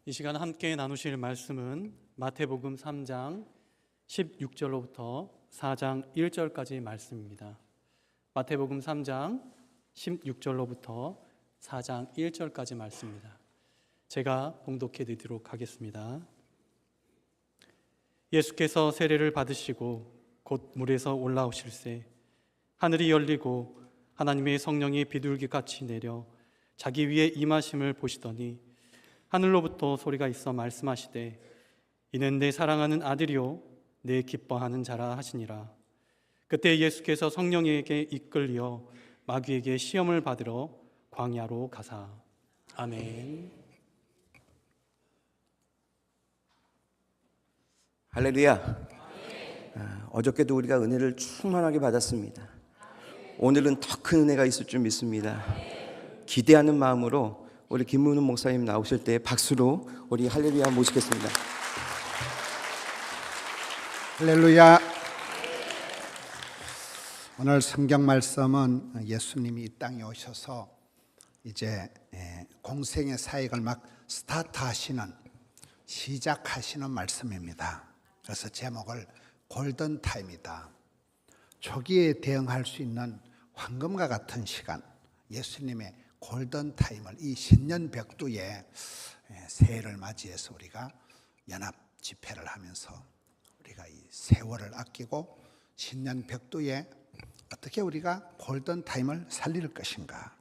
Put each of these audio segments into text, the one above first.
이 시간 함께 나누실 말씀은 마태복음 3장 16절로부터 4장 1절까지 말씀입니다. 마태복음 3장 16절로부터 4장 1절까지 말씀입니다. 제가 봉독해 드리도록 하겠습니다. 예수께서 세례를 받으시고 곧 물에서 올라오실새 하늘이 열리고 하나님의 성령이 비둘기같이 내려 자기 위에 임하심을 보시더니 하늘로부터 소리가 있어 말씀하시되 이는 내 사랑하는 아들이요 내 기뻐하는 자라 하시니라. 그때 예수께서 성령에게 이끌려 마귀에게 시험을 받으러 광야로 가사. 아멘. 할렐루야. 어저께도 우리가 은혜를 충만하게 받았습니다. 오늘은 더 큰 은혜가 있을 줄 믿습니다. 기대하는 마음으로 우리 김문훈 목사님 나오실 때 박수로 우리 할렐루야 모시겠습니다. 할렐루야. 오늘 성경 말씀은 예수님이 이 땅에 오셔서 이제 공생의 사역을 막 시작하시는 말씀입니다. 그래서 제목을 골든타임이다. 초기에 대응할 수 있는 황금과 같은 시간, 예수님의 골든타임을 이 신년 벽두에 새해를 맞이해서 우리가 연합 집회를 하면서 우리가 이 세월을 아끼고 신년 벽두에 어떻게 우리가 골든타임을 살릴 것인가,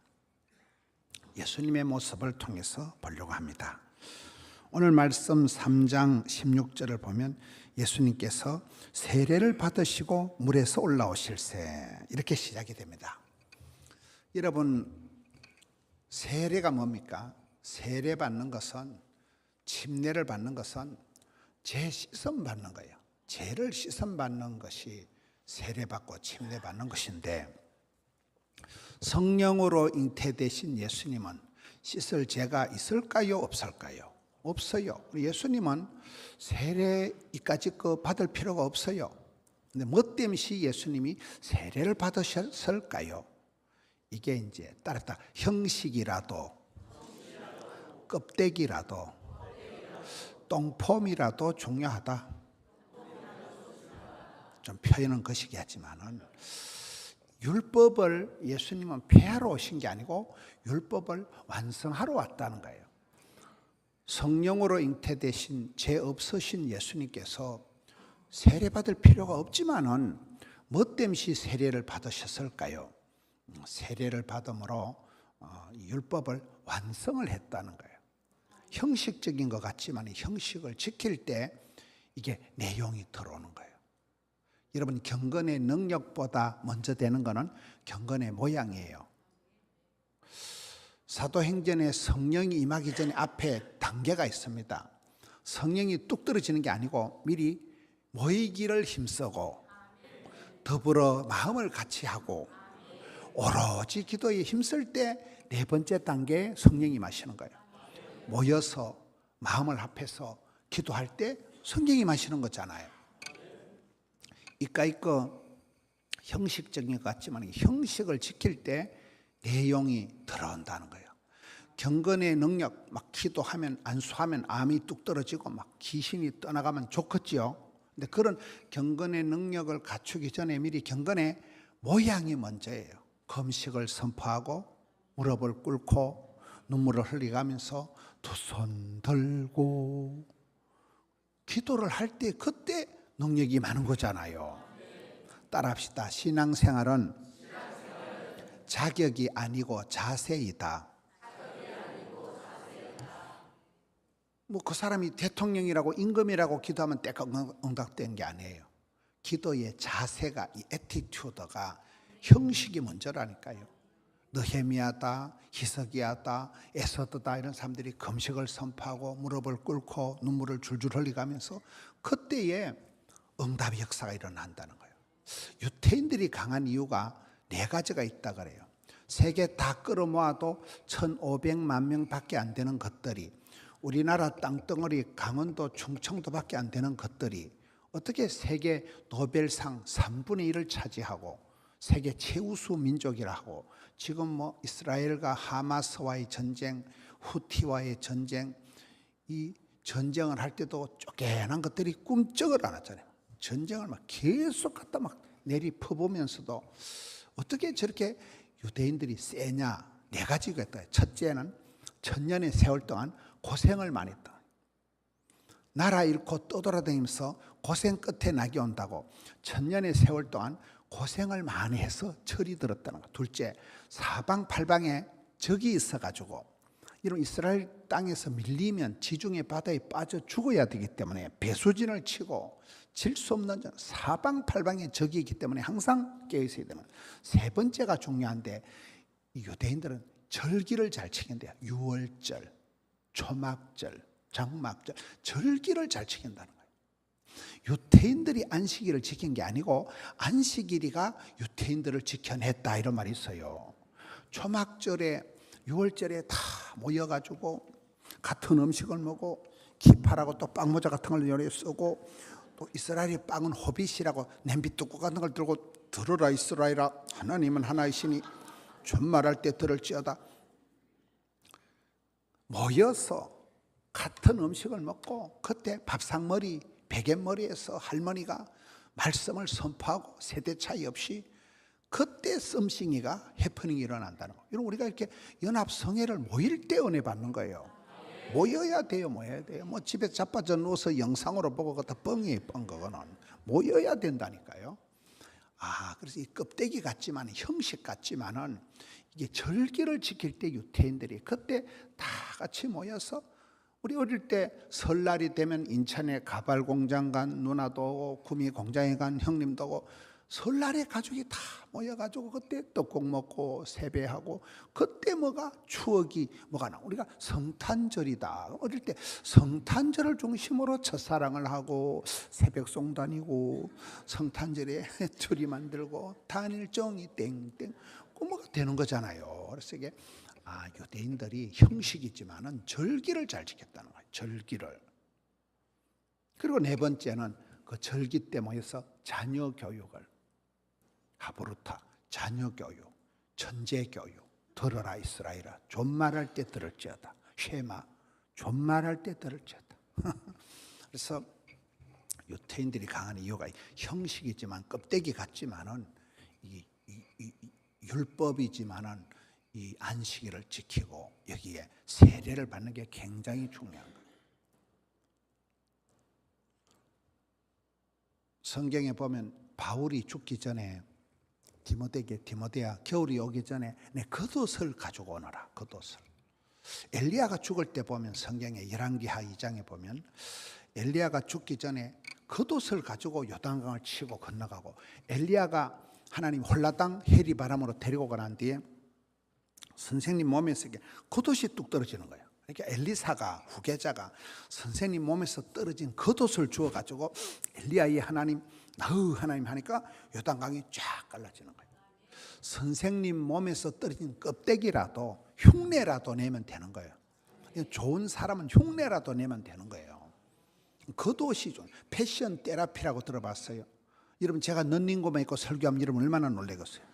예수님의 모습을 통해서 보려고 합니다. 오늘 말씀 3장 16절을 보면 예수님께서 세례를 받으시고 물에서 올라오실새 이렇게 시작이 됩니다. 여러분, 세례가 뭡니까? 세례 받는 것은, 침례를 받는 것은 죄 씻음 받는 거예요. 죄를 씻음 받는 것이 세례 받고 침례 받는 것인데, 성령으로 잉태되신 예수님은 씻을 죄가 있을까요? 없을까요? 없어요. 예수님은 세례 이까지 거 받을 필요가 없어요. 근데 뭐 때문에 예수님이 세례를 받으셨을까요? 이게 이제 따랐다. 형식이라도, 껍데기라도, 똥폼이라도 중요하다. 좀 표현은 거시기 하지만은, 율법을 예수님은 폐하러 오신 게 아니고 율법을 완성하러 왔다는 거예요. 성령으로 잉태되신 죄 없으신 예수님께서 세례받을 필요가 없지만은 뭐 때문에 세례를 받으셨을까요? 세례를 받음으로 율법을 완성을 했다는 거예요. 형식적인 것 같지만 형식을 지킬 때 이게 내용이 들어오는 거예요. 여러분, 경건의 능력보다 먼저 되는 것은 경건의 모양이에요. 사도행전에 성령이 임하기 전에 앞에 단계가 있습니다. 성령이 뚝 떨어지는 게 아니고 미리 모이기를 힘쓰고 더불어 마음을 같이 하고 오로지 기도에 힘쓸 때 네 번째 단계에 성령이 임하시는 거예요. 모여서 마음을 합해서 기도할 때 성령이 임하시는 거잖아요. 이까이 거 형식적인 것 같지만 형식을 지킬 때 내용이 들어온다는 거예요. 경건의 능력, 막 기도하면 안수하면 암이 뚝 떨어지고 막 귀신이 떠나가면 좋겠지요. 근데 그런 경건의 능력을 갖추기 전에 미리 경건의 모양이 먼저예요. 금식을 선포하고 무릎을 꿇고 눈물을 흘리가면서 두 손 들고 기도를 할 때 그때 능력이 많은 거잖아요. 따라합시다. 신앙생활은 자격이 아니고 자세이다. 뭐 그 사람이 대통령이라고 임금이라고 기도하면 때가 응답되는 게 아니에요. 기도의 자세가, 이 애티튜드가, 형식이 먼저라니까요. 느헤미야다, 히스기야다, 에스더다 이런 사람들이 금식을 선포하고 무릎을 꿇고 눈물을 줄줄 흘리가면서 그때에 응답의 역사가 일어난다는 거예요. 유태인들이 강한 이유가 네 가지가 있다 그래요. 세계 다 끌어모아도 1,500만 명밖에 안 되는 것들이, 우리나라 땅덩어리 강원도 충청도밖에 안 되는 것들이 어떻게 세계 노벨상 3분의 1을 차지하고 세계 최우수 민족이라고, 지금 뭐 이스라엘과 하마스와의 전쟁, 후티와의 전쟁, 이 전쟁을 할 때도 쫓겨난 것들이 꿈쩍을 안 하잖아요. 전쟁을 막 계속 갖다 막 내리 퍼보면서도 어떻게 저렇게 유대인들이 세냐? 네 가지가 있다. 첫째는 천년의 세월 동안 고생을 많이 했다. 나라 잃고 떠돌아다니면서 고생 끝에 낙이 온다고 천년의 세월 동안 고생을 많이 해서 철이 들었다는 것. 둘째, 사방팔방에 적이 있어가지고 이런 이스라엘 땅에서 밀리면 지중해 바다에 빠져 죽어야 되기 때문에 배수진을 치고 질 수 없는 사방팔방에 적이 있기 때문에 항상 깨어 있어야 되는. 세 번째가 중요한데 이 유대인들은 절기를 잘 지킨대요. 유월절, 초막절, 장막절, 절기를 잘 지킨다는 거예요. 유태인들이 안식일을 지킨 게 아니고 안식일이가 유태인들을 지켜냈다 이런 말이 있어요. 초막절에 유월절에 다 모여가지고 같은 음식을 먹고 기파라고 또 빵모자 같은 걸 요리 쓰고 또 이스라엘의 빵은 호빗이라고 냄비 뚜껑 같은 걸 들고 들으라 이스라엘아 하나님은 하나이시니 존말할 때 들을지어다 모여서 같은 음식을 먹고 그때 밥상머리 베갯머리에서 할머니가 말씀을 선포하고 세대 차이 없이 그때 썸씽이가 해프닝이 일어난다는 거. 이런 우리가 이렇게 연합성회를 모일 때 은혜 받는 거예요. 모여야 돼요. 모여야 돼요. 뭐 집에 자빠져 누워서 영상으로 보고 그것도 뻥이에요. 뻥 그거는. 모여야 된다니까요. 그래서 이 껍데기 같지만 형식 같지만은 이게 절기를 지킬 때 유태인들이 그때 다 같이 모여서 우리 어릴 때 설날이 되면 인천에 가발 공장 간 누나도 오고 구미 공장에 간 형님도 오고 설날에 가족이 다 모여가지고 그때 떡국 먹고 세배하고 그때 뭐가 추억이 뭐가 나. 우리가 성탄절이다. 어릴 때 성탄절을 중심으로 첫사랑을 하고 새벽송 다니고 성탄절에 추리 만들고 단일정이 땡땡 뭐가 되는 거잖아요. 그래서 이게 유대인들이 형식이지만은 절기를 잘 지켰다는 거예요. 절기를. 그리고 네 번째는 그 절기 때 모여서 자녀 교육을 하브루타, 자녀 교육, 천재 교육. 들어라 이스라엘아, 존말할 때 들을지어다. 쉐마, 존말할 때 들을지어다. 그래서 유태인들이 강한 이유가 형식이지만 껍데기 같지만은 이 율법이지만은 이 안식일을 지키고 여기에 세례를 받는 게 굉장히 중요한 거예요. 성경에 보면 바울이 죽기 전에 디모데에게 디모데야 겨울이 오기 전에 내 겉옷을 가지고 오너라. 겉옷을. 엘리야가 죽을 때 보면 성경에 열왕기하 2장에 보면 엘리야가 죽기 전에 겉옷을 가지고 요단강을 치고 건너가고 엘리야가 하나님 홀라당 해리 바람으로 데리고 간 뒤에 선생님 몸에서 겉옷이 뚝 떨어지는 거예요. 그러니까 엘리사가 후계자가 선생님 몸에서 떨어진 겉옷을 주어가지고 엘리야의 하나님 하나님 하니까 요단강이 쫙 갈라지는 거예요. 선생님 몸에서 떨어진 껍데기라도 흉내라도 내면 되는 거예요. 좋은 사람은 흉내라도 내면 되는 거예요. 겉옷이 좀 패션 테라피라고 들어봤어요. 여러분 제가 넌닝고만 입고 설교하면 여러분 얼마나 놀라겠어요.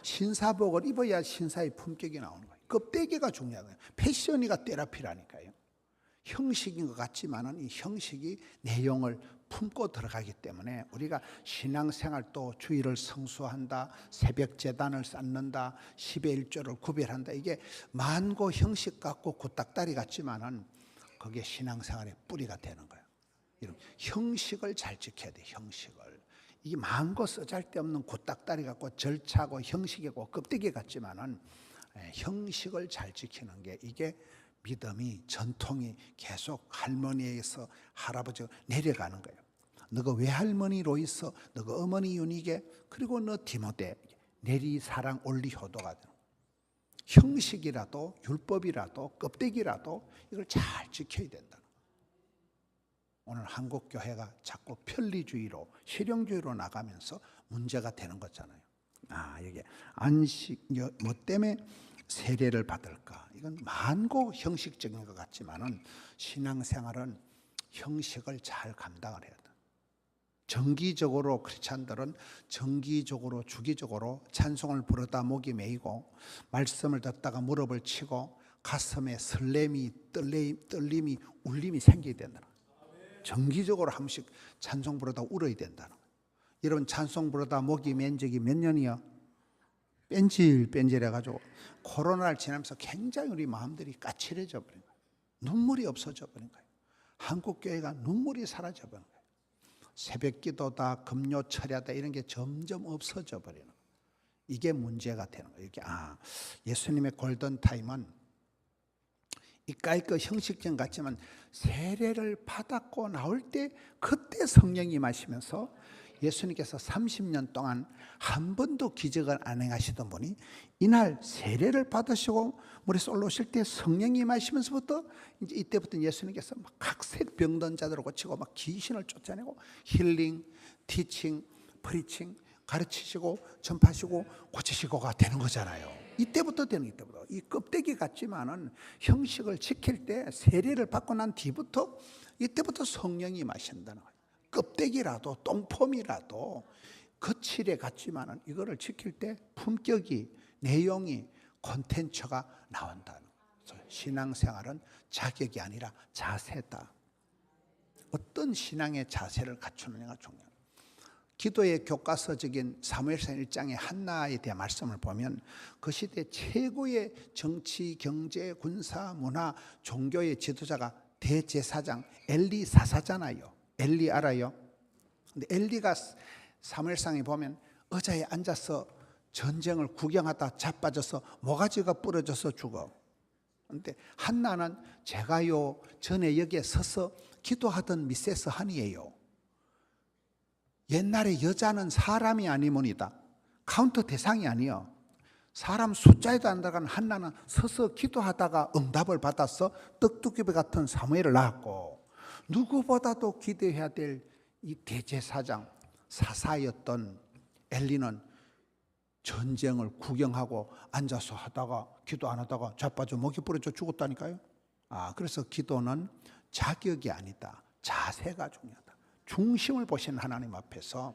신사복을 입어야 신사의 품격이 나오는 거예요. 껍데기가 중요한 거예요. 패션이가 테라피라니까요. 형식인 것 같지만은 이 형식이 내용을 품고 들어가기 때문에 우리가 신앙생활도 주일을 성수한다, 새벽 제단을 쌓는다, 10의 1조를 구별한다. 이게 만고 형식 같고 굿닥다리 같지만은 그게 신앙생활의 뿌리가 되는 거예요. 여러분 형식을 잘 지켜야 돼. 형식을. 이 만고 쓰잘데없는 굿닥다리 같고 절차고 형식이고 껍데기 같지만은 형식을 잘 지키는 게 이게 믿음이 전통이 계속 할머니에서 할아버지가 내려가는 거예요. 너가 외할머니로 있어, 너가 어머니 유니게, 그리고 너 디모데 내리 사랑 올리 효도가 되는 거예요. 형식이라도 율법이라도 껍데기라도 이걸 잘 지켜야 된다. 오늘 한국 교회가 자꾸 편리주의로 실용주의로 나가면서 문제가 되는 거잖아요. 이게 안식 뭐 때문에 세례를 받을까? 이건 만고 형식적인 것 같지만은 신앙생활은 형식을 잘 감당을 해야 돼. 정기적으로 크리스찬들은 정기적으로 주기적으로 찬송을 부르다 목이 메이고 말씀을 듣다가 무릎을 치고 가슴에 설렘이, 떨림이, 울림이 생겨야 된다는 거예요. 정기적으로 한 번씩 찬송 부르다 울어야 된다는 거예요. 여러분 찬송 부르다 목이 맨 적이 몇 년이요? 뺀질해가지고 코로나를 지나면서 굉장히 우리 마음들이 까칠해져 버린 거예요. 눈물이 없어져 버린 거예요. 한국교회가 눈물이 사라져 버린 거예요. 새벽기도다, 금요 철야다 이런 게 점점 없어져 버리는 거예요. 이게 문제가 되는 거예요. 이게 예수님의 골든타임은 이까이 그 형식적 같지만 세례를 받았고 나올 때 그때 성령이 임하시면서 예수님께서 30년 동안 한 번도 기적을 안 행하시던 분이 이날 세례를 받으시고 물에서 올라오실 때 성령이 임하시면서부터 이제 이때부터 예수님께서 막 각색 병든 자들을 고치고 막 귀신을 쫓아내고 힐링, 티칭, 프리칭 가르치시고 전파하시고 고치시고가 되는 거잖아요. 이때부터 되는 이때부터 이 껍데기 같지만은 형식을 지킬 때 세례를 받고 난 뒤부터 이때부터 성령이 임하신다는 거예요. 껍데기라도 똥폼이라도 거칠에 같지만은 이거를 지킬 때 품격이 내용이 콘텐츠가 나온다는 거예요. 신앙생활은 자격이 아니라 자세다. 어떤 신앙의 자세를 갖추느냐가 중요합니다. 기도의 교과서적인 사무엘상 1장의 한나에 대한 말씀을 보면 그 시대 최고의 정치, 경제, 군사, 문화, 종교의 지도자가 대제사장 엘리 사사잖아요. 엘리 알아요? 근데 엘리가 사무엘상에 보면 의자에 앉아서 전쟁을 구경하다 자빠져서 모가지가 부러져서 죽어. 근데 한나는 제가요 전에 여기에 서서 기도하던 미세스 한이에요. 옛날에 여자는 사람이 아니모니다. 카운터 대상이 아니요. 사람 숫자에도 안 들어간 한나는 서서 기도하다가 응답을 받아서 떡두꺼비 같은 사무엘을 낳았고 누구보다도 기대해야 될 이 대제사장 사사였던 엘리는 전쟁을 구경하고 앉아서 하다가 기도 안 하다가 자빠져 목이 부러져 죽었다니까요. 그래서 기도는 자격이 아니다. 자세가 중요하다. 중심을 보시는 하나님 앞에서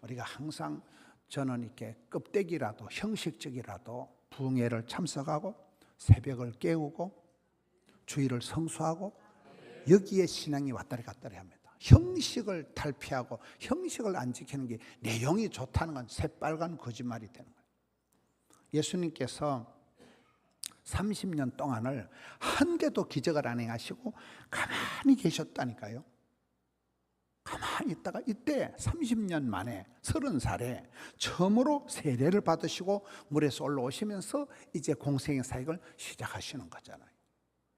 우리가 항상 저는 이렇게 껍데기라도 형식적이라도 부흥회를 참석하고 새벽을 깨우고 주일을 성수하고 여기에 신앙이 왔다리 갔다리 합니다. 형식을 탈피하고 형식을 안 지키는 게 내용이 좋다는 건 새빨간 거짓말이 되는 거예요. 예수님께서 30년 동안을 한 개도 기적을 안 행하시고 가만히 계셨다니까요. 가만히 있다가 이때 30년 만에 30살에 처음으로 세례를 받으시고 물에서 올라오시면서 이제 공생의 사역을 시작하시는 거잖아요.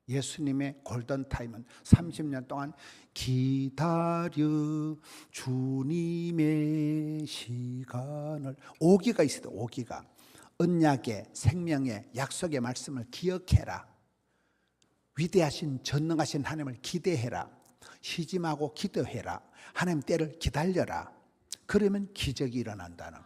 예수님의 골든타임은 30년 동안 기다려 주님의 시간을 오기가 있어요. 오기가 언약의 생명의 약속의 말씀을 기억해라. 위대하신 전능하신 하나님을 기대해라. 시짐하고 기도해라. 하나님 때를 기다려라. 그러면 기적이 일어난다는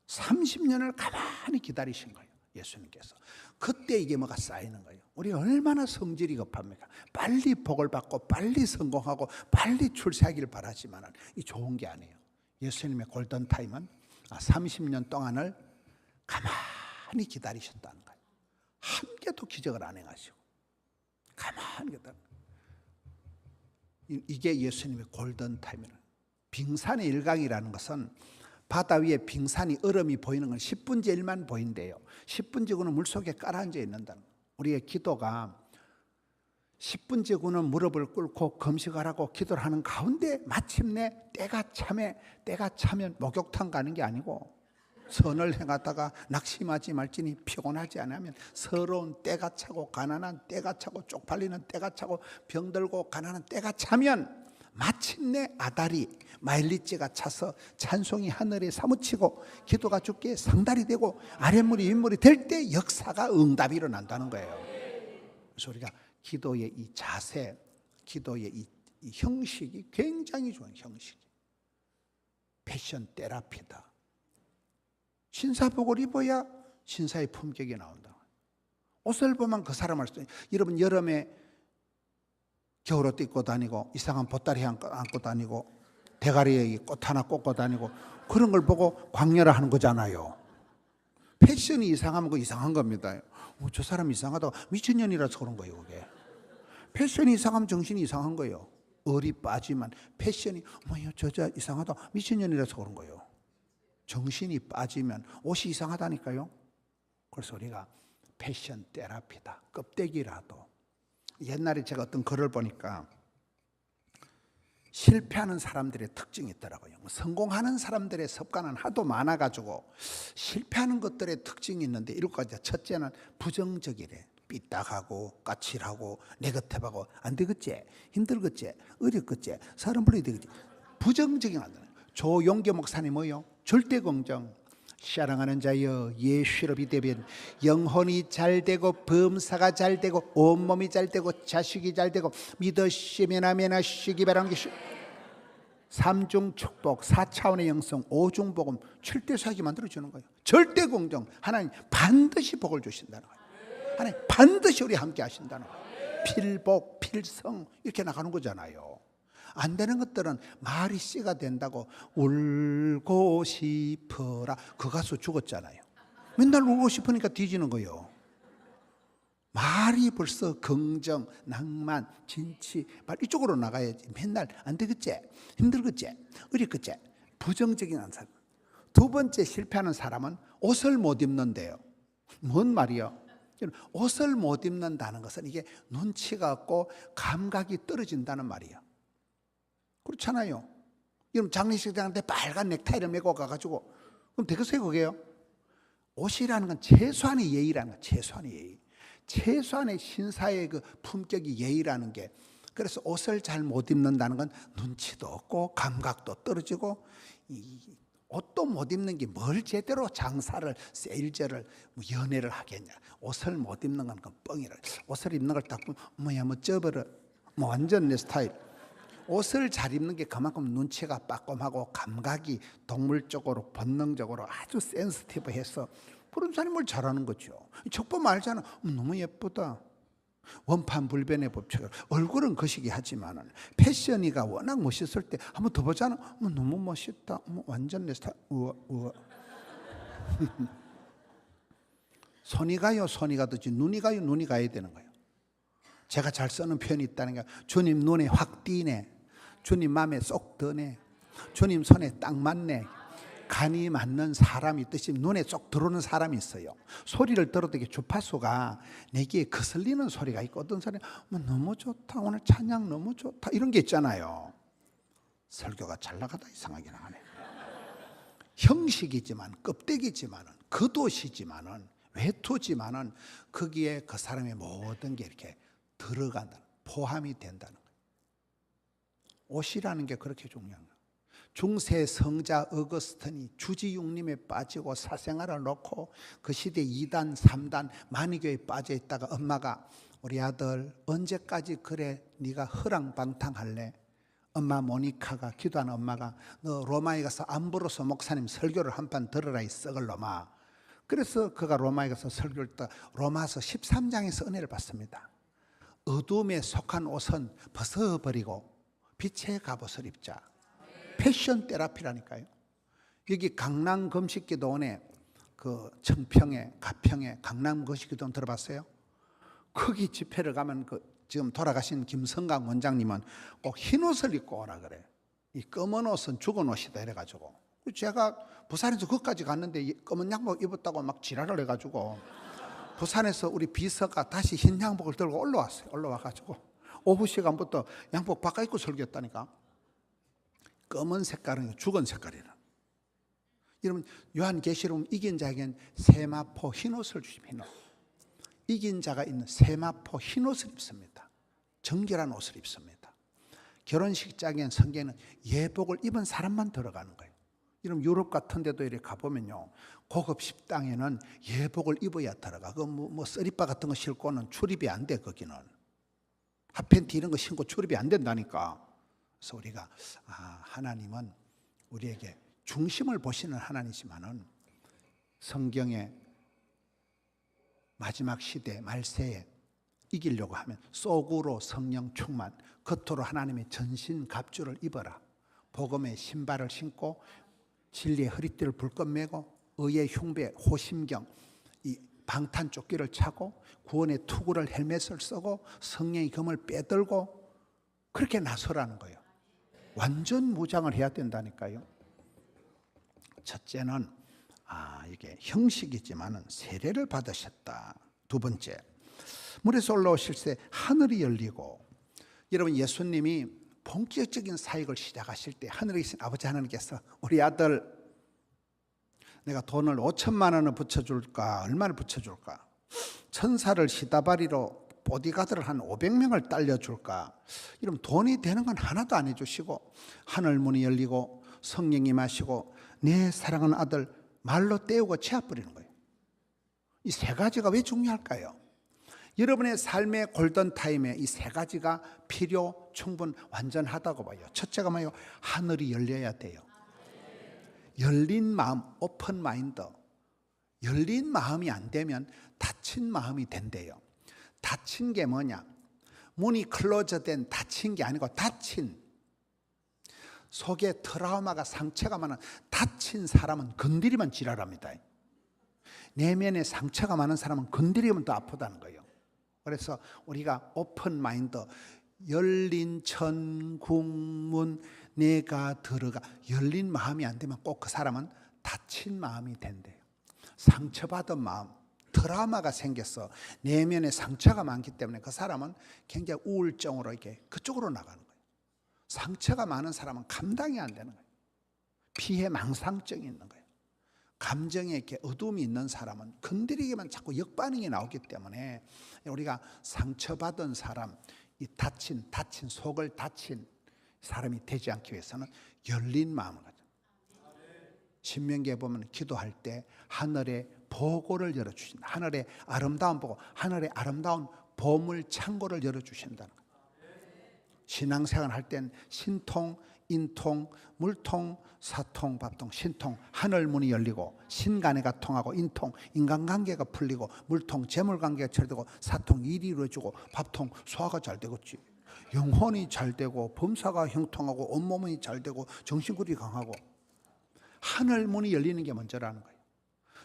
30년을 가만히 기다리신 거예요. 예수님께서. 그때 이게 뭐가 쌓이는 거예요. 우리 얼마나 성질이 급합니까? 빨리 복을 받고 빨리 성공하고 빨리 출세하기를 바라지만 이 좋은 게 아니에요. 예수님의 골든타임은 30년 동안을 가만히 기다리셨다는 거예요. 한 개도 기적을 안 행하시고 가만히 기다려. 이게 예수님의 골든타임이에요. 빙산의 일강이라는 것은 바다 위에 빙산이 얼음이 보이는 건 10분의 1만 보인대요. 10분의 9는 물속에 깔아앉아 있는다는 거예요. 우리의 기도가 10분의 9는 무릎을 꿇고 금식을 하고 기도를 하는 가운데 마침내 때가 차면 목욕탕 가는 게 아니고 선을 행하다가 낙심하지 말지니 피곤하지 않으면 서러운 때가 차고 가난한 때가 차고 쪽팔리는 때가 차고 병들고 가난한 때가 차면 마침내 아다리 마일리지가 차서 찬송이 하늘에 사무치고 기도가 주께 상달이 되고 아랫물이 윗물이 될 때 역사가 응답이 일어난다는 거예요. 그래서 우리가 기도의 이 자세, 기도의 이 형식이 굉장히 좋은 형식이에요. 패션 테라피다. 신사복을 입어야 신사의 품격이 나온다. 옷을 보면 그 사람을 여러분 여름에 겨울옷도 입고 다니고 이상한 보따리 안고 다니고 대가리에 꽃 하나 꽂고 다니고 그런 걸 보고 광렬화 하는 거잖아요. 패션이 이상하면 그 이상한 겁니다. 저 사람 이상하다. 미친년이라서 그런 거예요, 그게. 패션이 이상하면 정신이 이상한 거예요. 얼이 빠지만 패션이 뭐야 저 이상하다. 미친년이라서 그런 거예요. 정신이 빠지면 옷이 이상하다니까요. 그래서 우리가 패션 테라피다. 껍데기라도. 옛날에 제가 어떤 글을 보니까 실패하는 사람들의 특징이 있더라고요. 성공하는 사람들의 습관은 하도 많아가지고 실패하는 것들의 특징이 있는데 이렇게 첫째는 부정적이래. 삐딱하고 까칠하고 네거티브하고 안 되겠지, 힘들겠지, 어렵겠지, 사람 불러야 되겠지. 부정적인 안 되는. 조용교 목사님 뭐요? 절대 긍정. 사랑하는 자여 예수로 비대면 영혼이 잘 되고 범사가 잘 되고 온몸이 잘 되고 자식이 잘 되고 믿으시면 아멘 하시기 바랍니다. 삼중 축복, 4차원의 영성, 오중복음, 7대 사기 만들어주는 거예요. 절대 긍정. 하나님 반드시 복을 주신다는 거예요. 하나님 반드시 우리 함께 하신다는 거예요. 필복, 필성 이렇게 나가는 거잖아요. 안 되는 것들은 말이 씨가 된다고 울고 싶어라. 그 가수 죽었잖아요. 맨날 울고 싶으니까 뒤지는 거예요. 말이 벌써 긍정, 낭만, 진치 말 이쪽으로 나가야지. 맨날 안 되겠지, 힘들겠지, 어렵겠지. 부정적인 한 사람. 두 번째 실패하는 사람은 옷을 못 입는데요. 뭔 말이요? 옷을 못 입는다는 것은 이게 눈치가 없고 감각이 떨어진다는 말이에요. 그렇잖아요. 여러분 장례식 때한테 빨간 넥타이를 메고 가가지고 그럼 되겠어요 그게요? 옷이라는 건 최소한의 예의라는 건 최소한의 예의. 최소한의 신사의 그 품격이 예의라는 게. 그래서 옷을 잘 못 입는다는 건 눈치도 없고 감각도 떨어지고 옷도 못 입는 게 뭘 제대로 장사를 세일즈를 연애를 하겠냐. 옷을 못 입는 건 그 뻥이라. 옷을 입는 걸 딱 보면 뭐야 뭐 쪄버려 뭐 완전 내 스타일. 옷을 잘 입는 게 그만큼 눈치가 빠꼼하고 감각이 동물적으로 본능적으로 아주 센시티브해서 그런 사람을 잘하는 거죠. 척보 말잖아. 너무 예쁘다. 원판불변의 법칙으로 얼굴은 거시기 하지만은 패션이가 워낙 멋있을 때 한번 더 보잖아. 너무 멋있다. 완전 내 스타일. 우와 우와. 손이 가요 손이 가듯이 눈이 가요 눈이 가야 되는 거예요. 제가 잘 쓰는 표현이 있다는 게 주님 눈에 확 띄네. 주님 마음에 쏙 드네. 주님 손에 딱 맞네. 간이 맞는 사람이 있듯이 눈에 쏙 들어오는 사람이 있어요. 소리를 들어도 이게 주파수가 내게 거슬리는 소리가 있고 어떤 사람이 너무 좋다 오늘 찬양 너무 좋다 이런 게 있잖아요. 설교가 잘 나가다 이상하게 나가네. 형식이지만 껍데기지만은 겉옷이지만은 외투지만은 거기에 그 사람의 모든 게 이렇게 들어간다, 포함이 된다는 거예요. 옷이라는 게 그렇게 중요한 거예요. 중세 성자 어거스틴이 주지육림에 빠지고 사생활을 놓고 그 시대 2단, 3단 만이교에 빠져 있다가 엄마가 우리 아들 언제까지 그래 네가 허랑방탕할래? 엄마 모니카가 기도하는 엄마가 너 로마에 가서 암브로스 목사님 설교를 한 판 들으라 이 썩을 놈아. 그래서 그가 로마에 가서 설교를 듣다 로마서 13장에서 은혜를 받습니다. 어둠에 속한 옷은 벗어버리고 빛의 갑옷을 입자. 패션 테라피라니까요. 여기 강남 금식기도원에 그 청평에 가평에 강남 금식기도원 들어봤어요? 거기 집회를 가면 그 지금 돌아가신 김성강 원장님은 꼭 흰 옷을 입고 오라 그래. 이 검은 옷은 죽은 옷이다 이래가지고 제가 부산에서 거기까지 갔는데 검은 양복 입었다고 막 지랄을 해가지고 부산에서 우리 비서가 다시 흰 양복을 들고 올라왔어요. 올라와가지고 오후 시간부터 양복 바꿔 입고 설교했다니까. 검은 색깔은 죽은 색깔이라. 여러분 요한계시록 이긴 자에겐 세마포 흰옷을 주십니다. 이긴 자가 있는 세마포 흰옷을 입습니다. 정결한 옷을 입습니다. 결혼식장엔 성경에는 예복을 입은 사람만 들어가는 거예요. 여러분 유럽 같은 데도 이렇게 가보면요 고급 식당에는 예복을 입어야 들어가. 그 뭐 쓰리빠 같은 거 신고는 출입이 안 돼. 거기는 핫팬티 이런 거 신고 출입이 안 된다니까. 그래서 우리가 하나님은 우리에게 중심을 보시는 하나님이지만은 성경에 마지막 시대 말세에 이기려고 하면 속으로 성령 충만, 겉으로 하나님의 전신 갑주를 입어라. 복음의 신발을 신고 진리의 허리띠를 불끈 매고 의의 흉배, 호심경, 이 방탄 조끼를 차고 구원의 투구를 헬멧을 쓰고 성령의 검을 빼들고 그렇게 나서라는 거예요. 완전 무장을 해야 된다니까요. 첫째는 이게 형식이지만은 세례를 받으셨다. 두 번째, 물에서 올라오실 때 하늘이 열리고, 여러분 예수님이 본격적인 사역을 시작하실 때 하늘에 계신 아버지 하나님께서 우리 아들 내가 돈을 5천만 원을 붙여줄까 얼마를 붙여줄까, 천사를 시다바리로 보디가드를 한 500명을 딸려줄까, 이러면 돈이 되는 건 하나도 안 해주시고 하늘 문이 열리고 성령이 마시고 내 사랑하는 아들 말로 떼우고 채워버리는 거예요. 이 세 가지가 왜 중요할까요? 여러분의 삶의 골든타임에 이 세 가지가 필요 충분 완전하다고 봐요. 첫째가 뭐예요? 하늘이 열려야 돼요. 열린 마음, 오픈 마인드. 열린 마음이 안 되면 닫힌 마음이 된대요. 닫힌 게 뭐냐? 문이 클로즈된 닫힌 게 아니고 닫힌, 속에 트라우마가 상처가 많은 닫힌 사람은 건드리면 지랄합니다. 내면에 상처가 많은 사람은 건드리면 더 아프다는 거예요. 그래서 우리가 오픈 마인드, 열린 천국문 내가 들어가, 열린 마음이 안 되면 꼭 그 사람은 닫힌 마음이 된대요. 상처받은 마음, 트라우마가 생겨서 내면에 상처가 많기 때문에 그 사람은 굉장히 우울증으로 이렇게 그쪽으로 나가는 거예요. 상처가 많은 사람은 감당이 안 되는 거예요. 피해 망상증이 있는 거예요. 감정에 이렇게 어둠이 있는 사람은 건드리기만 자꾸 역반응이 나오기 때문에 우리가 상처받은 사람, 이 다친 속을 다친 사람이 되지 않기 위해서는 열린 마음을 가져. 신명기에 보면 기도할 때 하늘의 보고를 열어주신다. 하늘의 아름다운 보고, 하늘의 아름다운 보물 창고를 열어주신다는 거예요. 신앙생활 할 땐 신통, 인통, 물통, 사통, 밥통, 신통, 하늘 문이 열리고 신간회가 통하고, 인통, 인간관계가 풀리고, 물통, 재물관계가 처리되고, 사통, 일이 이루어지고, 밥통, 소화가 잘 되겠지. 영혼이 잘 되고, 범사가 형통하고, 온몸이 잘 되고, 정신구리 강하고. 하늘 문이 열리는 게 먼저라는 거예요.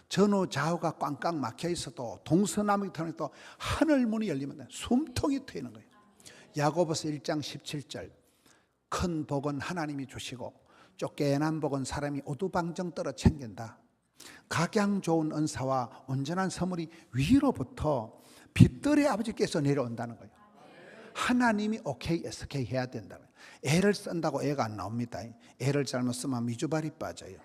전후 좌우가 꽝꽝 막혀 있어도, 동서남북이 터져도 하늘 문이 열리면 숨통이 트이는 거예요. 야고보서 1장 17절, 큰 복은 하나님이 주시고 쫓겨난 복은 사람이 오두방정 떨어 챙긴다. 각양 좋은 은사와 온전한 선물이 위로부터 빛들의 아버지께서 내려온다는 거예요. 하나님이 오케이, SK 해야 된다는 거예요. 애를 쓴다고 애가 안 나옵니다. 애를 잘못 쓰면 미주발이 빠져요.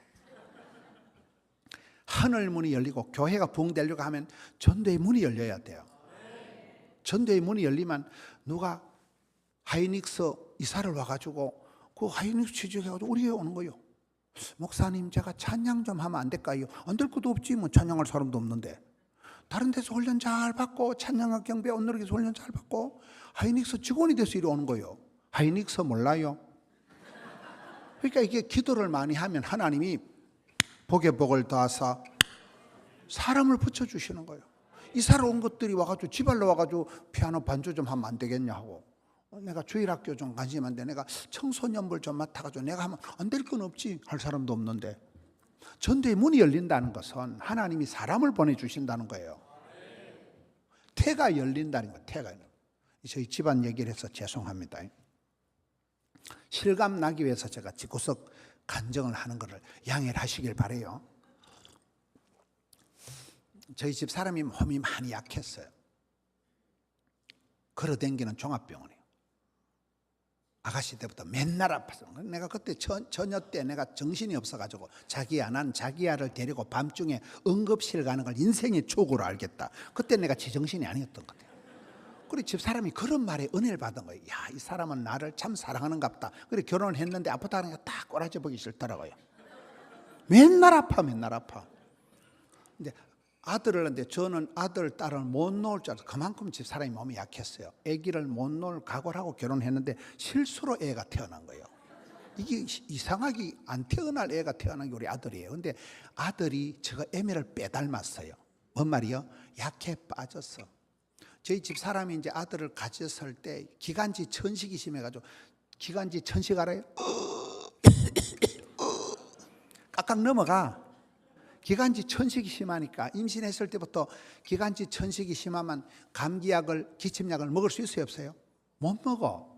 하늘 문이 열리고 교회가 부흥되려고 하면 전도의 문이 열려야 돼요. 전도의 문이 열리면 누가 하이닉스 이사를 와가지고 그 하이닉스 취직해가지고 우리 교회 오는 거예요. 목사님 제가 찬양 좀 하면 안 될까요? 안 될 것도 없지, 뭐 찬양할 사람도 없는데. 다른 데서 훈련 잘 받고 찬양학 경배 온누리교에서 훈련 잘 받고 하이닉스 직원이 돼서 이리 오는 거예요. 하이닉스 몰라요? 그러니까 이게 기도를 많이 하면 하나님이 복에 복을 더하사 사람을 붙여주시는 거예요. 이사를 온 것들이 와가지고 지발로 와가지고 피아노 반주 좀 하면 안 되겠냐 하고, 내가 주일학교 좀 관심한데 내가 청소년부를 좀 맡아가지고 내가 하면 안 될 건 없지 할 사람도 없는데, 전도의 문이 열린다는 것은 하나님이 사람을 보내주신다는 거예요. 태가 열린다는 거예요. 태가. 저희 집안 얘기를 해서 죄송합니다. 실감 나기 위해서 제가 집구석 간증을 하는 것을 양해를 하시길 바라요. 저희 집 사람이 몸이 많이 약했어요. 걸어다니는 종합병원이에요. 아가씨 때부터 맨날 아팠어. 내가 그때 저녁 때 내가 정신이 없어가지고 자기야, 난 자기야를 데리고 밤중에 응급실 가는 걸 인생의 축으로 알겠다. 그때 내가 제정신이 아니었던 것 같아요. 그리고 집 사람이 그런 말에 은혜를 받은 거예요. 야, 이 사람은 나를 참 사랑하는갑다. 그래 결혼을 했는데 아프다는 게 딱 꼬라지 보기 싫더라고요. 맨날 아파. 근데 아들을 했는데 저는 아들, 딸을 못 놓을 줄 알아서 그만큼 집 사람이 몸이 약했어요. 아기를 못 놓을 각오를 하고 결혼했는데 실수로 애가 태어난 거예요. 이게 이상하게 안 태어날 애가 태어난 게 우리 아들이에요. 근데 아들이 제가 애매를 빼닮았어요. 뭔 말이요? 약해 빠졌어. 저희 집 사람이 이제 아들을 가졌을 때 기관지 천식이 심해가지고, 기관지 천식 알아요? 깍깍 넘어가. 기관지 천식이 심하니까 임신했을 때부터 기관지 천식이 심하면 감기약을, 기침약을 먹을 수 있어요, 없어요? 못 먹어.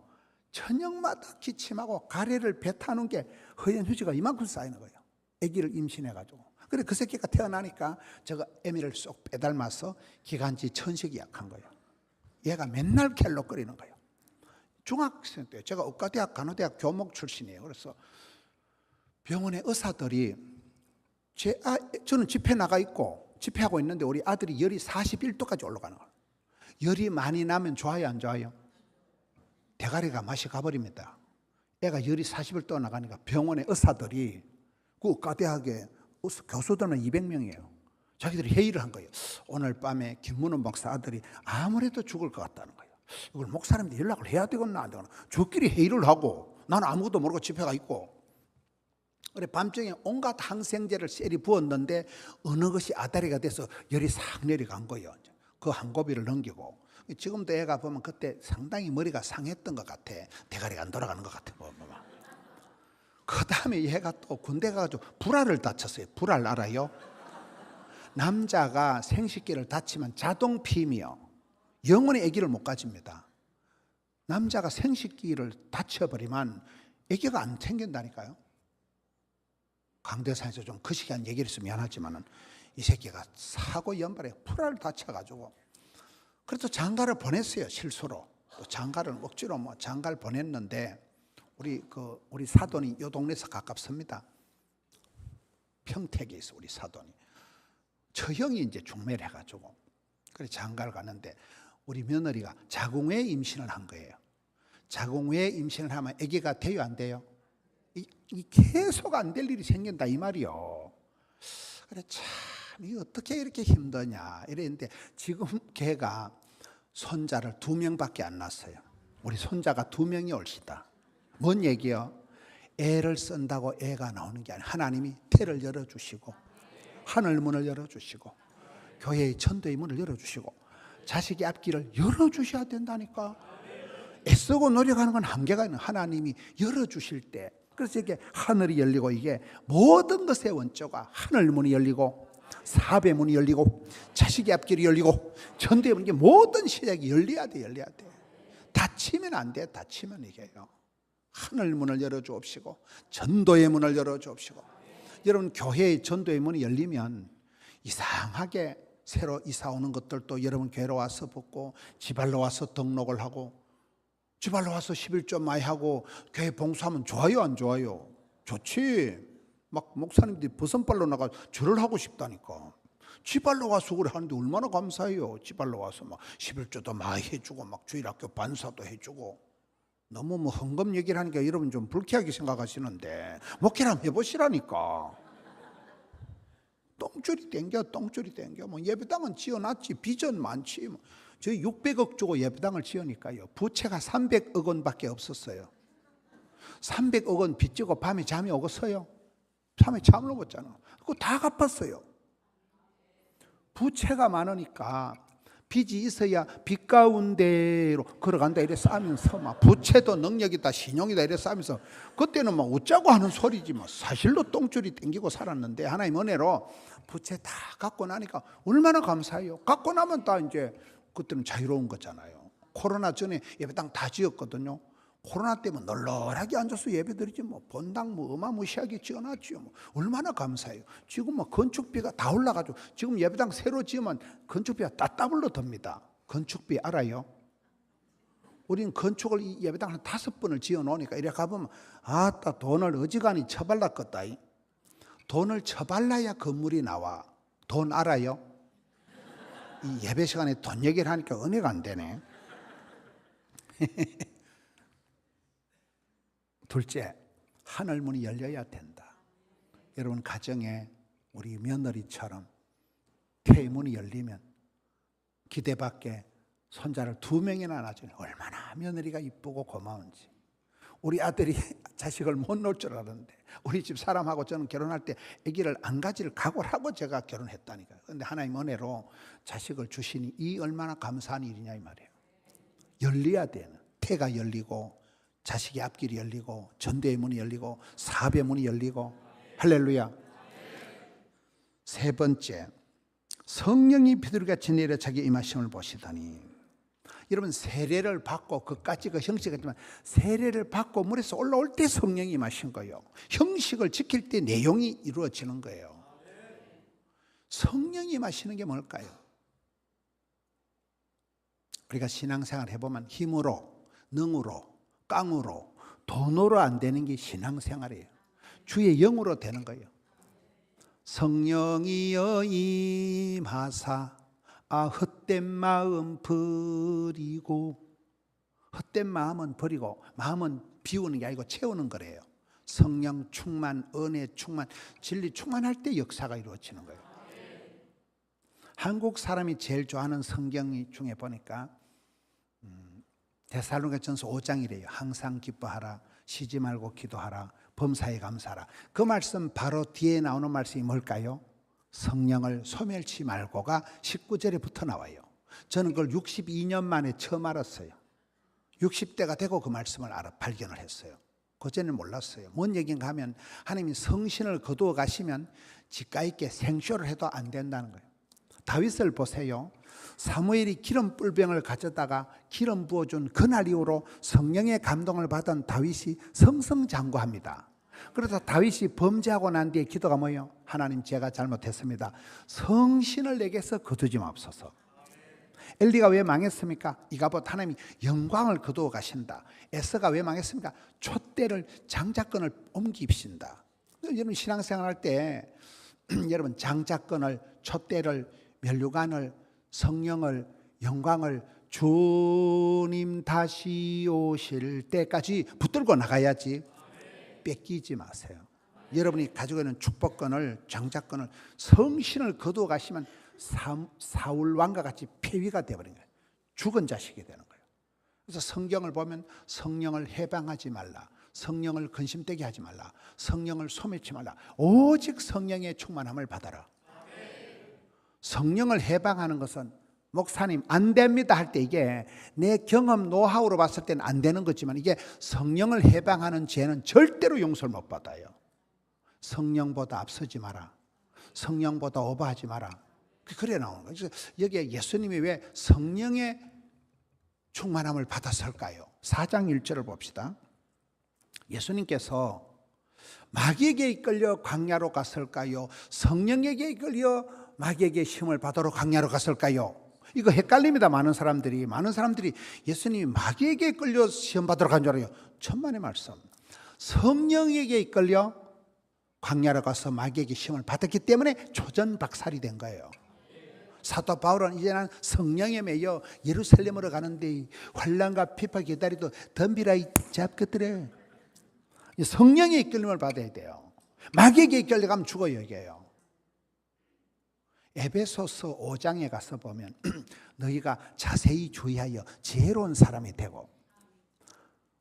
저녁마다 기침하고 가래를 배 타는 게 허연 휴지가 이만큼 쌓이는 거예요. 아기를 임신해가지고. 그래 그 새끼가 태어나니까 제가 애미를 쏙 빼닮아서 기관지 천식이 약한 거예요. 얘가 맨날 갤럭거리는 거예요. 중학생 때 제가 의과대학 간호대학 교목 출신이에요. 그래서 병원의 의사들이 저는 집회 나가 있고 집회하고 있는데 우리 아들이 열이 41도까지 올라가는 거예요. 열이 많이 나면 좋아요, 안 좋아요? 대가리가 맛이 가버립니다. 애가 열이 41도 나가니까 병원의 의사들이 그 의과대학에 교수들은 200명이에요. 자기들이 회의를 한 거예요. 오늘 밤에 김문호 목사 아들이 아무래도 죽을 것 같다는 거예요. 이걸 목사님한테 연락을 해야 되겠나 안 되겠나. 저끼리 회의를 하고 나는 아무것도 모르고 집회가 있고. 그래 밤중에 온갖 항생제를 셀이 부었는데 어느 것이 아다리가 돼서 열이 싹 내려간 거예요. 그 한 고비를 넘기고. 지금도 애가 보면 그때 상당히 머리가 상했던 것 같아. 대가리가 안 돌아가는 것 같아. 그 다음에 얘가 또 군대 가가지고 불알을 다쳤어요. 불알 알아요? 남자가 생식기를 다치면 자동 피임이요. 영원히 아기를 못 가집니다. 남자가 생식기를 다쳐버리면 아기가 안 생긴다니까요. 강대산에서 좀 그 시간 얘기를 해서 미안하지만은 이 새끼가 사고 연발에 불알을 다쳐가지고 그래서 장가를 보냈어요. 실수로. 또 장가를 억지로 장가를 보냈는데 우리 사돈이 이 동네에서 가깝습니다. 평택에 있어 우리 사돈이. 저 형이 이제 중매를 해가지고 그래 장가를 갔는데 우리 며느리가 자궁 외 임신을 한 거예요. 자궁 외 임신을 하면 아기가 돼요, 안 돼요? 이 계속 안 될 일이 생긴다 이 말이요. 그래 참 이 어떻게 이렇게 힘드냐 이랬는데 지금 걔가 손자를 2명밖에 안 낳았어요. 우리 손자가 2명이 옳시다. 뭔 얘기요? 애를 쓴다고 애가 나오는 게 아니라 하나님이 태를 열어주시고 하늘 문을 열어주시고 교회의 천도의 문을 열어주시고 자식의 앞길을 열어주셔야 된다니까. 애쓰고 노력하는 건 한계가 있는 하나님이 열어주실 때 그래서 이게 하늘이 열리고 이게 모든 것의 원조가 하늘 문이 열리고 사배 문이 열리고 자식의 앞길이 열리고 천도의 문이 모든 시작이 열려야 돼. 닫히면 안 돼. 닫히면 이게요. 하늘 문을 열어주옵시고 전도의 문을 열어주옵시고. 여러분 교회의 전도의 문이 열리면 이상하게 새로 이사 오는 것들도 여러분 교회로 와서 붙고 지발로 와서 등록을 하고 지발로 와서 11조 많이 하고 교회 봉사하면 좋아요, 안 좋아요? 좋지. 막 목사님들이 버선발로 나가 절을 하고 싶다니까. 지발로 와서 그래 하는데 얼마나 감사해요. 지발로 와서 막 11조도 많이 해주고 막 주일학교 반사도 해주고. 너무 헌금 얘기를 하니까 여러분 좀 불쾌하게 생각하시는데 목회를 한번 해보시라니까. 똥줄이 땡겨. 뭐 예배당은 지어놨지 비전 많지. 저희 600억 주고 예배당을 지으니까요. 부채가 300억 원밖에 없었어요. 300억 원 빚지고 밤에 잠이 오겠어요? 밤에 잠을 못 잤잖아. 그거 다 갚았어요. 부채가 많으니까 빚이 있어야 빚 가운데로 걸어간다 이래 싸면서 막 부채도 능력이다 신용이다 이래 싸면서 그때는 막 웃자고 하는 소리지 뭐 사실로 똥줄이 땡기고 살았는데 하나님 은혜로 부채 다 갚고 나니까 얼마나 감사해요. 갚고 나면 다 이제 그때는 자유로운 거잖아요. 코로나 전에 예배당 다 지었거든요. 코로나 때문에 널널하게 앉아서 예배드리지 뭐 본당 뭐 어마무시하게 지어놨지요. 뭐 얼마나 감사해요. 지금 뭐 건축비가 다 올라가지고 지금 예배당 새로 지으면 건축비가 따따블로 듭니다. 건축비 알아요? 우리는 건축을 이 예배당 한 5번을 지어 놓으니까 이래 가보면 아따 돈을 어지간히 처발랐겠다. 돈을 처발라야 건물이 나와. 돈 알아요? 이 예배 시간에 돈 얘기를 하니까 은혜가 안 되네. 둘째, 하늘문이 열려야 된다. 여러분 가정에 우리 며느리처럼 태문이 열리면 기대밖에 손자를 2명이나 낳으니 얼마나 며느리가 이쁘고 고마운지. 우리 아들이 자식을 못 놓을 줄 알았는데 우리 집 사람하고 저는 결혼할 때 아기를 안 가질 각오를 하고 제가 결혼했다니까요. 그런데 하나님 은혜로 자식을 주시니 이 얼마나 감사한 일이냐 이 말이에요. 열려야 되는 태가 열리고 자식의 앞길이 열리고 전도의 문이 열리고 사업의 문이 열리고 할렐루야. 세 번째, 성령이 비둘기같이 내려 자기 임하심을 보시더니, 여러분 세례를 받고 그까지 그 형식이지만 세례를 받고 물에서 올라올 때 성령이 임하신 거예요. 형식을 지킬 때 내용이 이루어지는 거예요. 성령이 임하시는 게 뭘까요? 우리가 신앙생활 해보면 힘으로, 능으로, 깡으로, 돈으로 안 되는 게 신앙생활이에요. 주의 영으로 되는 거예요. 성령이여 임하사 헛된 마음 버리고, 헛된 마음은 버리고 마음은 비우는 게 아니고 채우는 거래요. 성령 충만, 은혜 충만, 진리 충만할 때 역사가 이루어지는 거예요. 한국 사람이 제일 좋아하는 성경 중에 보니까 데살로니가전서 5장이래요. 항상 기뻐하라, 쉬지 말고 기도하라, 범사에 감사하라. 그 말씀 바로 뒤에 나오는 말씀이 뭘까요? 성령을 소멸치 말고가 19절에 붙어 나와요. 저는 그걸 62년 만에 처음 알았어요. 60대가 되고 그 말씀을 발견을 했어요. 그전에는 몰랐어요. 뭔 얘기인가 하면 하나님이 성신을 거두어 가시면 지가 있게 생쇼를 해도 안 된다는 거예요. 다윗을 보세요. 사무엘이 기름 뿔병을 가져다가 기름 부어준 그날 이후로 성령의 감동을 받은 다윗이 성성장구합니다. 그래서 다윗이 범죄하고 난 뒤에 기도가 뭐예요? 하나님, 제가 잘못했습니다. 성신을 내게서 거두지 마옵소서. 엘리가 왜 망했습니까? 이가봇 하나님이 영광을 거두어 가신다. 에스가 왜 망했습니까? 촛대를, 장자권을 옮기십신다. 여러분 신앙생활 할 때 여러분 장자권을, 촛대를, 면류관을, 성령을, 영광을 주님 다시 오실 때까지 붙들고 나가야지 뺏기지 마세요. 여러분이 가지고 있는 축복권을, 장자권을, 성신을 거두어 가시면 사울 왕과 같이 폐위가 되어버린 거예요. 죽은 자식이 되는 거예요. 그래서 성경을 보면 성령을 해방하지 말라, 성령을 근심되게 하지 말라, 성령을 소매치 말라, 오직 성령의 충만함을 받아라. 성령을 해방하는 것은 목사님 안 됩니다 할 때 이게 내 경험 노하우로 봤을 때는 안 되는 거지만 이게 성령을 해방하는 죄는 절대로 용서를 못 받아요. 성령보다 앞서지 마라, 성령보다 오버하지 마라. 그래 나오는 거예요. 그래서 여기에 예수님이 왜 성령의 충만함을 받았을까요? 4장 1절을 봅시다. 예수님께서 마귀에게 이끌려 광야로 갔을까요? 성령에게 이끌려 마귀에게 힘을 받으러 광야로 갔을까요? 이거 헷갈립니다. 많은 사람들이 예수님이 마귀에게 이끌려 시험 받으러 간 줄 알아요. 천만의 말씀. 성령에게 이끌려 광야로 가서 마귀에게 시험을 받았기 때문에 초전박살이 된 거예요. 사도 바울은 이제 난 성령에 매여 예루살렘으로 가는데 환난과 비파 기다리도 덤비라 이 잡것들에. 성령의 이끌림을 받아야 돼요. 마귀에게 이끌려가면 죽어요. 이게요. 에베소서 5장에 가서 보면 너희가 자세히 주의하여 지혜로운 사람이 되고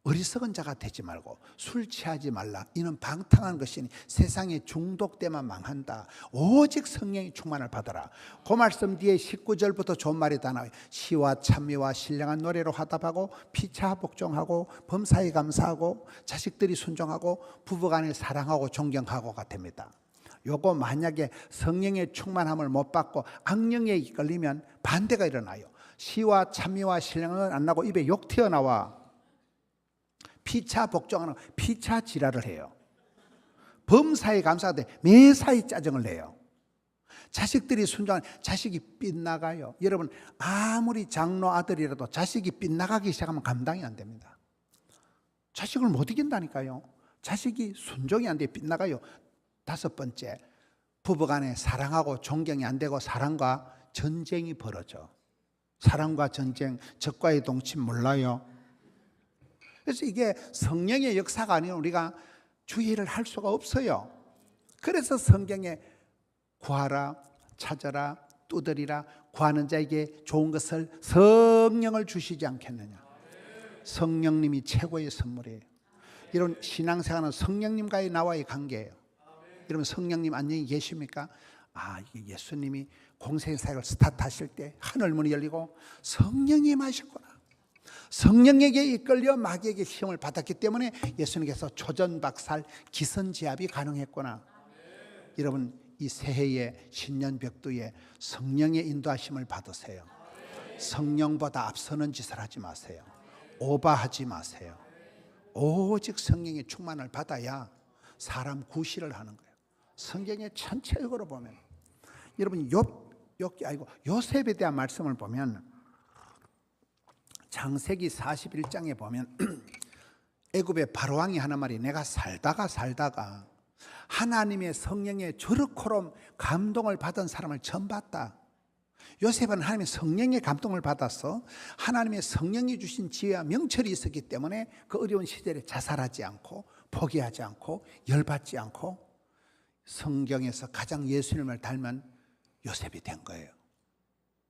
어리석은 자가 되지 말고 술 취하지 말라. 이는 방탕한 것이니 세상에 중독되만 망한다. 오직 성령의 충만을 받아라. 그 말씀 뒤에 19절부터 좋은 말이 다 나와요. 시와 찬미와 신령한 노래로 화답하고 피차 복종하고 범사에 감사하고 자식들이 순종하고 부부간에 사랑하고 존경하고가 됩니다. 요거 만약에 성령의 충만함을 못 받고 악령에 이끌리면 반대가 일어나요. 시와 찬미와 신령은 안 나고 입에 욕 튀어나와. 피차 복종하는 피차 지랄을 해요. 범사에 감사하되 매사에 짜증을 내요. 자식들이 순종하는 자식이 빗나가요. 여러분 아무리 장로 아들이라도 자식이 빗나가기 시작하면 감당이 안 됩니다. 자식을 못 이긴다니까요. 자식이 순종이 안 돼 빗나가요. 5번째, 부부간에 사랑하고 존경이 안 되고 사랑과 전쟁이 벌어져. 사랑과 전쟁, 적과의 동침 몰라요. 그래서 이게 성령의 역사가 아니면 우리가 주의를 할 수가 없어요. 그래서 성경에 구하라, 찾아라, 두드리라, 구하는 자에게 좋은 것을 성령을 주시지 않겠느냐. 성령님이 최고의 선물이에요. 이런 신앙생활은 성령님과의 나와의 관계예요. 여러분 성령님 안녕히 계십니까? 이게 예수님이 공생사역을 스타트하실 때 하늘문이 열리고 성령이 임하셨구나. 성령에게 이끌려 마귀에게 시험을 받았기 때문에 예수님께서 초전박살 기선제압이 가능했구나. 여러분 이 새해의 신년 벽두에 성령의 인도하심을 받으세요. 성령보다 앞서는 짓을 하지 마세요. 오버하지 마세요. 오직 성령의 충만을 받아야 사람 구실을 하는 거예요. 성경의 전체적으로 보면 여러분 요셉에 대한 말씀을 보면 창세기 41장에 보면 애굽의 바로왕이 하는 말이 내가 살다가 하나님의 성령의 저렇게럼 감동을 받은 사람을 처음 봤다. 요셉은 하나님의 성령의 감동을 받아서 하나님의 성령이 주신 지혜와 명철이 있었기 때문에 그 어려운 시절에 자살하지 않고 포기하지 않고 열받지 않고 성경에서 가장 예수님을 닮은 요셉이 된 거예요.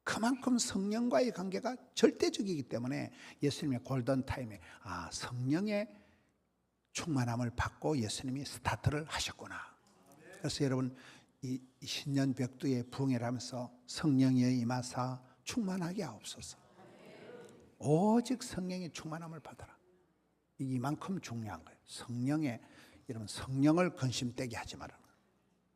그만큼 성령과의 관계가 절대적이기 때문에 예수님의 골든타임에 성령의 충만함을 받고 예수님이 스타트를 하셨구나. 그래서 여러분 이 신년 벽두에 부흥회를 하면서 성령의 임하사 충만하게 하옵소서. 오직 성령의 충만함을 받아라. 이만큼 중요한 거예요. 여러분 성령을 근심되게 하지 말아라.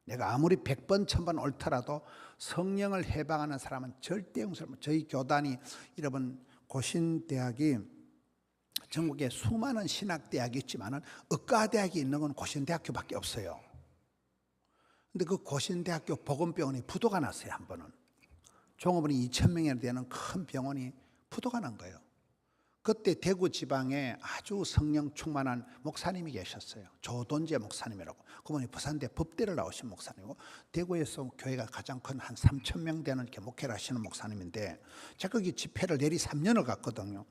내가 아무리 100번 1000번 옳더라도 성령을 해방하는 사람은 절대 용서를 못. 저희 교단이 여러분 고신대학이 전국에 수많은 신학대학이 있지만은 의과대학이 있는 건 고신대학교밖에 없어요. 근데 그 고신대학교 보건병원이 부도가 났어요. 한 번은 종업원이 2000명이나 되는 큰 병원이 부도가 난 거예요. 그때 대구 지방에 아주 성령 충만한 목사님이 계셨어요. 조돈재 목사님이라고. 그분이 부산대 법대를 나오신 목사님이고 대구에서 교회가 가장 큰 한 3000명 되는 이렇게 목회를 하시는 목사님인데 제가 거기 집회를 내리 3년을 갔거든요.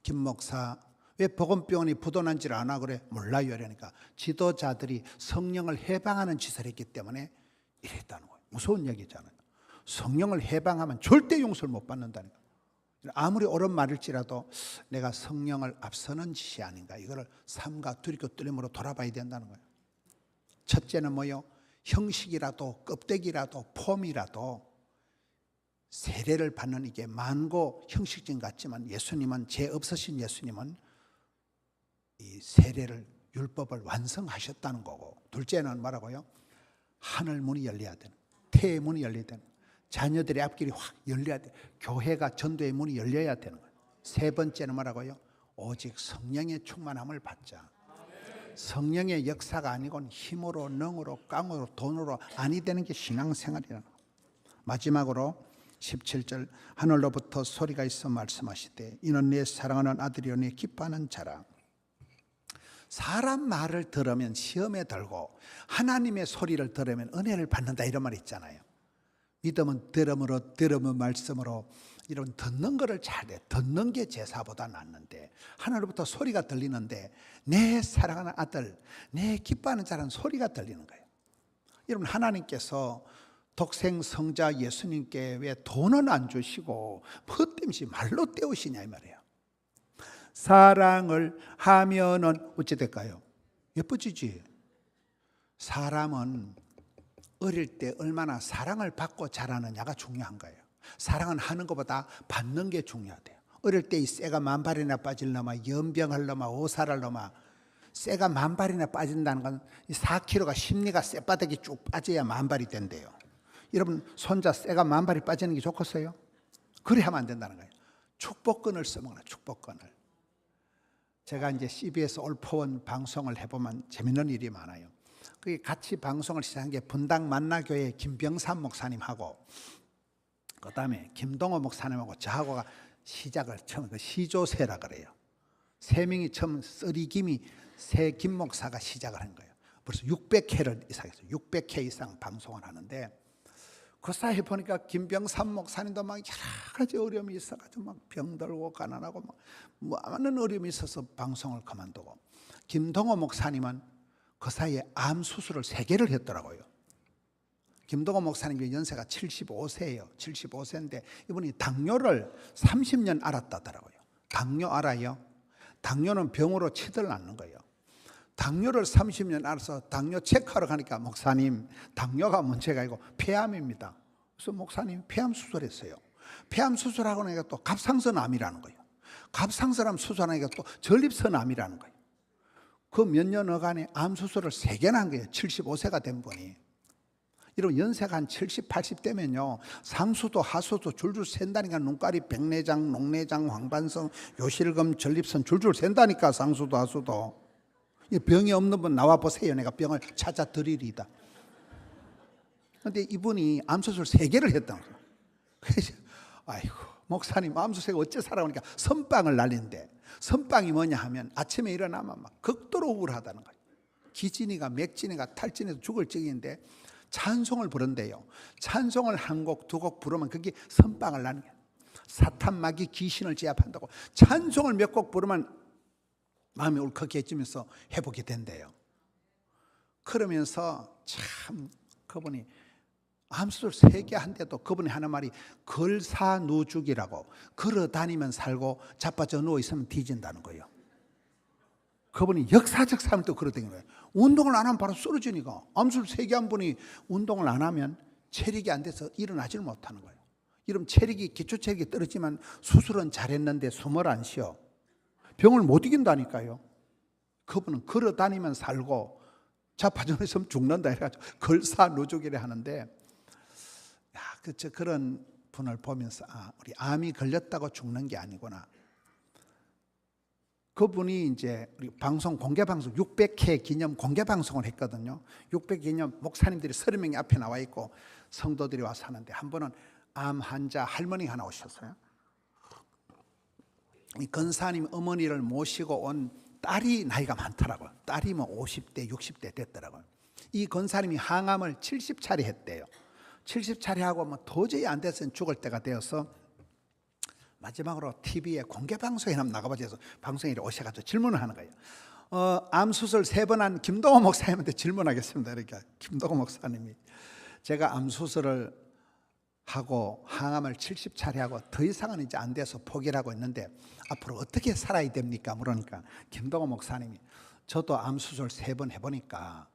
김 목사 왜 보건병원이 부도난지를 아나 그래? 몰라요. 이러니까 지도자들이 성령을 해방하는 짓을 했기 때문에 이랬다는 거예요. 무서운 얘기잖아요. 성령을 해방하면 절대 용서를 못 받는다니까. 아무리 옳은 말일지라도 내가 성령을 앞서는 짓이 아닌가. 이거를 삼가 두리고 뚫림으로 돌아봐야 된다는 거예요. 첫째는 뭐요? 형식이라도 껍데기라도 폼이라도 세례를 받는 이게 만고 형식적인 것 같지만 예수님은 죄 없으신 예수님은 이 세례를 율법을 완성하셨다는 거고, 둘째는 뭐라고요? 하늘 문이 열려야 되는, 태의 문이 열려야 되는, 자녀들의 앞길이 확 열려야 돼. 교회가 전도의 문이 열려야 되는 거예요. 세 번째는 뭐라고요? 오직 성령의 충만함을 받자. 성령의 역사가 아니고는 힘으로, 능으로, 깡으로, 돈으로 아니 되는 게 신앙생활이라는 거예요. 마지막으로 17절 하늘로부터 소리가 있어 말씀하시되 이는 내 사랑하는 아들이요 내 기뻐하는 자라. 사람 말을 들으면 시험에 들고 하나님의 소리를 들으면 은혜를 받는다 이런 말 있잖아요. 믿음은 들음으로 들으면 말씀으로 이런 듣는 거를 잘해. 듣는 게 제사보다 낫는데 하늘로부터 소리가 들리는데 내 사랑하는 아들, 내 기뻐하는 자라는 소리가 들리는 거예요. 여러분 하나님께서 독생 성자 예수님께 왜 돈은 안 주시고 헛됨시 말로 때우시냐 이 말이에요. 사랑을 하면은 어찌 될까요? 예뻐지지. 사람은 어릴 때 얼마나 사랑을 받고 자라느냐가 중요한 거예요. 사랑은 하는 것보다 받는 게 중요하대요. 어릴 때 이 쇠가 10,000발이나 빠질 놈아 연병할 놈아 오살할 놈아 쇠가 10,000발이나 빠진다는 건 4kg가 심리가 쇠바닥이 쭉 빠져야 10,000발이 된대요. 여러분 손자 쇠가 10,000발이 빠지는 게 좋겠어요? 그래 하면 안 된다는 거예요. 축복권을 써먹는 축복권을. 제가 이제 CBS 올포원 방송을 해보면 재밌는 일이 많아요. 그 같이 방송을 시작한 게 분당 만나교회 김병삼 목사님하고 그 다음에 김동호 목사님하고 저하고가 시작을 처음 그 시조세라 그래요. 세 명이 처음 쓰리김이 세 김 목사가 시작을 한 거예요. 벌써 600회를 이상했어요. 600회 이상 방송을 하는데 그 사이에 보니까 김병삼 목사님도 막 여러 가지 어려움이 있어가지고 막 병들고 가난하고 막 많은 어려움이 있어서 방송을 그만두고 김동호 목사님은 그 사이에 암 수술을 3개를 했더라고요. 김동호 목사님의 연세가 75세예요. 75세인데 이분이 당뇨를 30년 알았다더라고요. 당뇨 알아요? 당뇨는 병으로 치들 않는 거예요. 당뇨를 30년 알아서 당뇨 체크하러 가니까 목사님 당뇨가 문제가 아니고 폐암입니다. 그래서 목사님 폐암 수술했어요. 폐암 수술하고 나니까 또 갑상선암이라는 거예요. 갑상선암 수술하니까 또 전립선암이라는 거예요. 그 몇 년여간에 암 수술을 3개나 한 거예요. 75세가 된 분이. 이런 연세가 한 70, 80 되면요, 상수도 하수도 줄줄 샌다니까. 눈깔이 백내장, 녹내장, 황반성, 요실금, 전립선 줄줄 샌다니까. 상수도 하수도. 이 병이 없는 분 나와 보세요. 내가 병을 찾아 드리리다. 근데 이분이 암수술 3개를 했다는 거예요. 그래서 아이고, 목사님 암수술이 어째 살아오니까 선빵을 날린대. 선빵이 뭐냐 하면 아침에 일어나면 막 극도로 우울하다는 거예요. 기진이가 맥진이가 탈진해서 죽을 적인데 찬송을 부른대요. 찬송을 한 곡, 2곡 부르면 그게 선빵을 나는 거예요. 사탄 마귀 귀신을 제압한다고 찬송을 몇 곡 부르면 마음이 울컥해지면서 회복이 된대요. 그러면서 참 그분이 암수술 3개 한데도 그분이 하는 말이 걸사누죽이라고, 걸어다니면 살고 자빠져 누워있으면 뒤진다는 거예요. 그분이 역사적 삶을 또 그러던 거예요. 운동을 안 하면 바로 쓰러지니까. 암수술 3개 한 분이 운동을 안 하면 체력이 안 돼서 일어나지를 못하는 거예요. 이러면 기초 체력이 떨어지면 수술은 잘했는데 숨을 안 쉬어. 병을 못 이긴다니까요. 그분은 걸어다니면 살고 자빠져 누워있으면 죽는다 해가지고 걸사누죽이라 하는데, 그런 분을 보면서 우리 암이 걸렸다고 죽는 게 아니구나. 그분이 이제 우리 방송 공개 방송 600회 기념 공개 방송을 했거든요. 600 기념 목사님들이 30명이 앞에 나와 있고 성도들이 와서 하는데, 한 번은 암 환자 할머니 하나 오셨어요. 이 권사님 어머니를 모시고 온 딸이 나이가 많더라고요. 딸이 뭐 50대 60대 됐더라고요. 이 권사님이 항암을 70차례 했대요. 70차례 하고 뭐 도저히 안 돼서 죽을 때가 되어서 마지막으로 TV에 공개 방송에 한번 나가보자 해서 방송에 오셔가지고 질문을 하는 거예요. 암 수술 3번 한 김동호 목사님한테 질문하겠습니다. 이렇게 김동호 목사님이, 제가 암 수술을 하고 항암을 70차례 하고 더 이상은 이제 안 돼서 포기를 하고 있는데 앞으로 어떻게 살아야 됩니까? 물으니까 김동호 목사님이, 저도 암 수술 3번 해보니까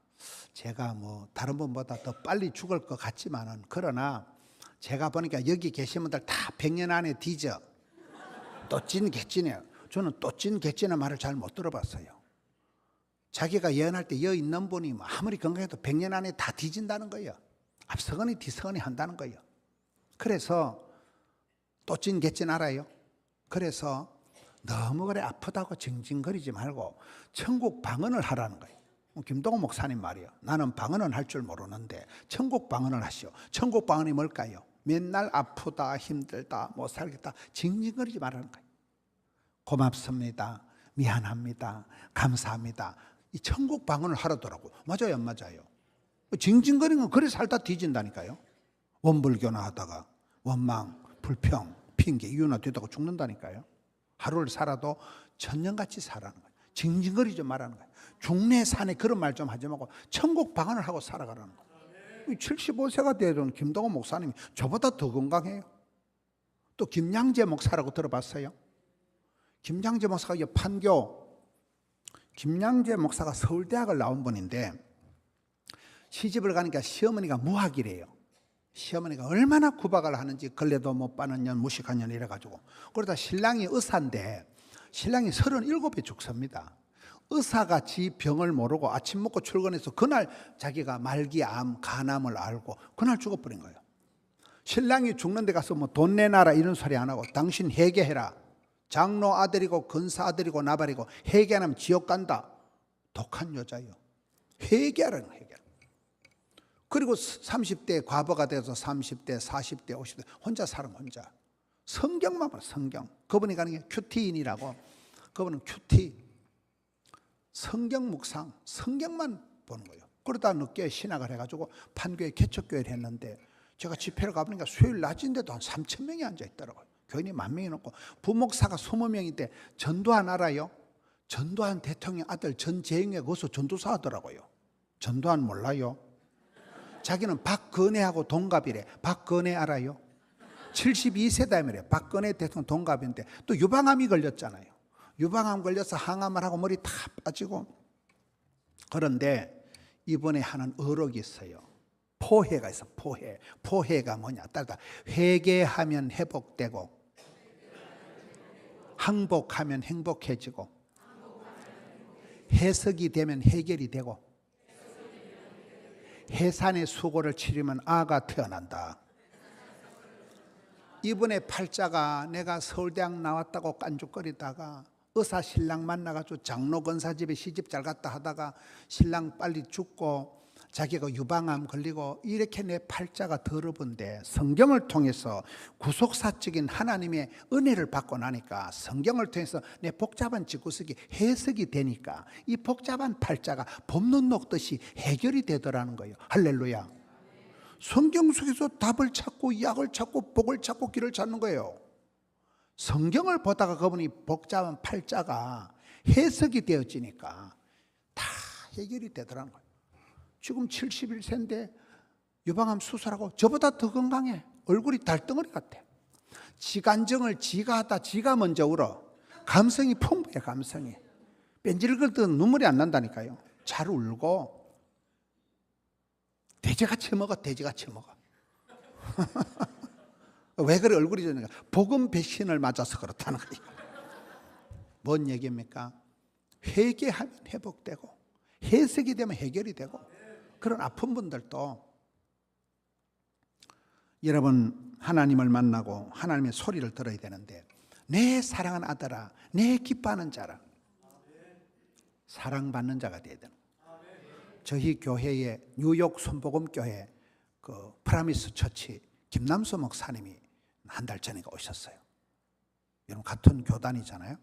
제가 뭐 다른 분보다 더 빨리 죽을 것 같지만은, 그러나 제가 보니까 여기 계신 분들 다 100년 안에 뒤져. 또찐 개찐이에요. 저는 또찐 개찐의 말을 잘 못 들어봤어요. 자기가 예언할 때 있는 분이 아무리 건강해도 100년 안에 다 뒤진다는 거예요. 앞서거니 뒤서거니 한다는 거예요. 그래서 또찐 개찐 알아요? 그래서 너무 그래 아프다고 징징거리지 말고 천국 방언을 하라는 거예요. 김동호 목사님 말이에요. 나는 방언은 할 줄 모르는데 천국 방언을 하시오. 천국 방언이 뭘까요? 맨날 아프다, 힘들다, 못 살겠다 징징거리지 말라는 거예요. 고맙습니다, 미안합니다, 감사합니다. 이 천국 방언을 하라더라고요. 맞아요, 안 맞아요? 징징거리는 건 그래 살다 뒤진다니까요. 원불교나 하다가 원망, 불평, 핑계, 이유나 되다가 죽는다니까요. 하루를 살아도 천년같이 살아는 거예요. 징징거리지 말라는 거예요. 중내산에 그런 말 좀 하지 말고 천국 방언을 하고 살아가라는 거예요. 75세가 되던 김동호 목사님이 저보다 더 건강해요. 또 김양재 목사라고 들어봤어요? 김양재 목사가 판교, 김양재 목사가 서울대학을 나온 분인데 시집을 가니까 시어머니가 무학이래요. 시어머니가 얼마나 구박을 하는지 걸레도 못 빠는 년 무식한 년 이래가지고, 그러다 신랑이 의사인데 신랑이 37에 죽습니다. 의사가 지 병을 모르고 아침 먹고 출근해서 그날 자기가 말기암, 간암을 알고 그날 죽어버린 거예요. 신랑이 죽는 데 가서 뭐 돈 내놔라 이런 소리 안 하고 당신 회개해라. 장로 아들이고 근사 아들이고 나발이고 회개 안 하면 지옥 간다. 독한 여자예요. 회개하라는 거예요. 그리고 30대 과부가 돼서 30대, 40대, 50대 혼자 살아. 혼자. 성경만 봐. 성경. 그분이 가는 게 큐티인이라고. 그분은 큐티. 성경 묵상, 성경만 보는 거예요. 그러다 늦게 신학을 해가지고 판교에 개척교회를 했는데 제가 집회를 가보니까 수요일 낮인데도 한 3,000명이 앉아있더라고요. 교인이 10,000명이 넘고 부목사가 20명인데 전두환 알아요? 전두환 대통령 아들 전재영이 거기서 전도사 하더라고요. 전두환 몰라요? 자기는 박근혜하고 동갑이래. 박근혜 알아요? 72세다면에 박근혜 대통령 동갑인데 또 유방암이 걸렸잖아요. 유방암 걸려서 항암을 하고 머리 다 빠지고. 그런데 이번에 하는 어록이 있어요. 포해가 있어. 포해. 포해가 뭐냐? 따르다 회개하면 회복되고, 항복하면 행복해지고, 해석이 되면 해결이 되고, 해산의 수고를 치르면 아가 태어난다. 이번에 팔자가 내가 서울대학 나왔다고 깐죽거리다가 의사 신랑 만나가지고 장로 권사집에 시집 잘 갔다 하다가 신랑 빨리 죽고 자기가 유방암 걸리고 이렇게 내 팔자가 더러운데 성경을 통해서 구속사적인 하나님의 은혜를 받고 나니까 성경을 통해서 내 복잡한 집구석이 해석이 되니까 이 복잡한 팔자가 봄눈 녹듯이 해결이 되더라는 거예요. 할렐루야. 성경 속에서 답을 찾고 약을 찾고 복을 찾고 길을 찾는 거예요. 성경을 보다가 그분이 복잡한 팔자가 해석이 되어지니까 다 해결이 되더라는 거예요. 지금 71세인데 유방암 수술하고 저보다 더 건강해. 얼굴이 달덩어리 같아. 지간증을 지가 하다 지가 먼저 울어. 감성이 풍부해. 감성이 뺀질거든 눈물이 안 난다니까요. 잘 울고 돼지같이 먹어. 돼지같이 먹어. 왜 그래? 얼굴이 좋으니까 복음 백신을 맞아서 그렇다는 거예요. 뭔 얘기입니까? 회개하면 회복되고 해석이 되면 해결이 되고 그런 아픈 분들도 여러분 하나님을 만나고 하나님의 소리를 들어야 되는데 내 사랑하는 아들아 내 기뻐하는 자라 사랑받는 자가 되어야 되는 거예요. 저희 교회에 뉴욕 손복음교회 그 프라미스 처치 김남수 목사님이 한 달 전에 오셨어요. 여러분 같은 교단이잖아요.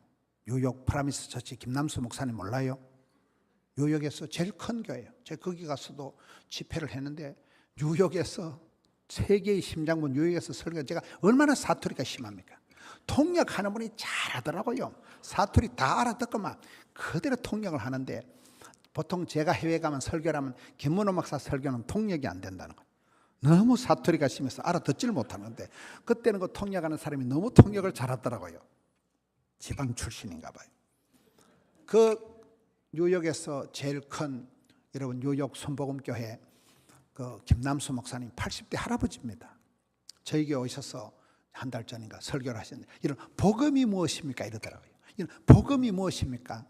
뉴욕 프라미스 처치 김남수 목사님 몰라요? 뉴욕에서 제일 큰 교회예요. 제가 거기 가서도 집회를 했는데 뉴욕에서 세계의 심장부 뉴욕에서 설교 제가 얼마나 사투리가 심합니까? 통역하는 분이 잘하더라고요. 사투리 다 알아듣고만 그대로 통역을 하는데 보통 제가 해외 가면 설교를 하면 김문호 목사 설교는 통역이 안 된다는 거예요. 너무 사투리가 심해서 알아듣지를 못하는데 그때는 그 통역하는 사람이 너무 통역을 잘하더라고요. 지방 출신인가 봐요. 그 뉴욕에서 제일 큰 여러분 뉴욕 손복음교회 그 김남수 목사님 80대 할아버지입니다. 저희 교회 오셔서 한 달 전인가 설교를 하셨는데 이런 복음이 무엇입니까? 이러더라고요. 이런 복음이 무엇입니까?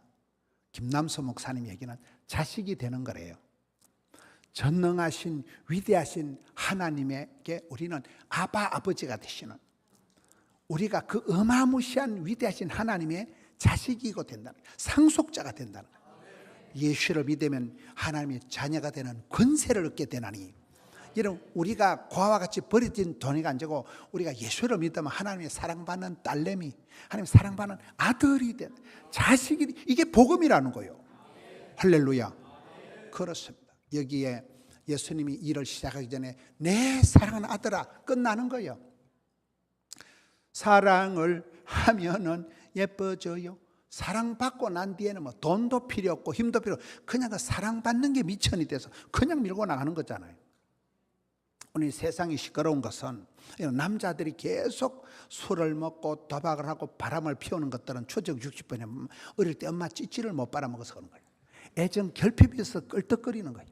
김남수 목사님 얘기는 자식이 되는 거래요. 전능하신 위대하신 하나님에게 우리는 아버지가 되시는 우리가 그 어마무시한 위대하신 하나님의 자식이고 된다는 거예요. 상속자가 된다는 거예요. 예수를 믿으면 하나님의 자녀가 되는 권세를 얻게 되나니 여러분 우리가 과와 같이 버려진 돈이가 아니고 우리가 예수를 믿으면 하나님의 사랑받는 딸내미 하나님의 사랑받는 아들이 된 자식이 이게 복음이라는 거예요. 할렐루야. 그렇습니다. 여기에 예수님이 일을 시작하기 전에 내 사랑하는 아들아 끝나는 거예요. 사랑을 하면은 예뻐져요. 사랑받고 난 뒤에는 뭐 돈도 필요 없고 힘도 필요 없고 그냥 그 사랑받는 게 미천이 돼서 그냥 밀고 나가는 거잖아요. 오늘 세상이 시끄러운 것은 남자들이 계속 술을 먹고 도박을 하고 바람을 피우는 것들은 초적 60번에 어릴 때 엄마 찌찌를 못 빨아먹어서 그런 거예요. 애정 결핍이 있어서 끌떡거리는 거예요.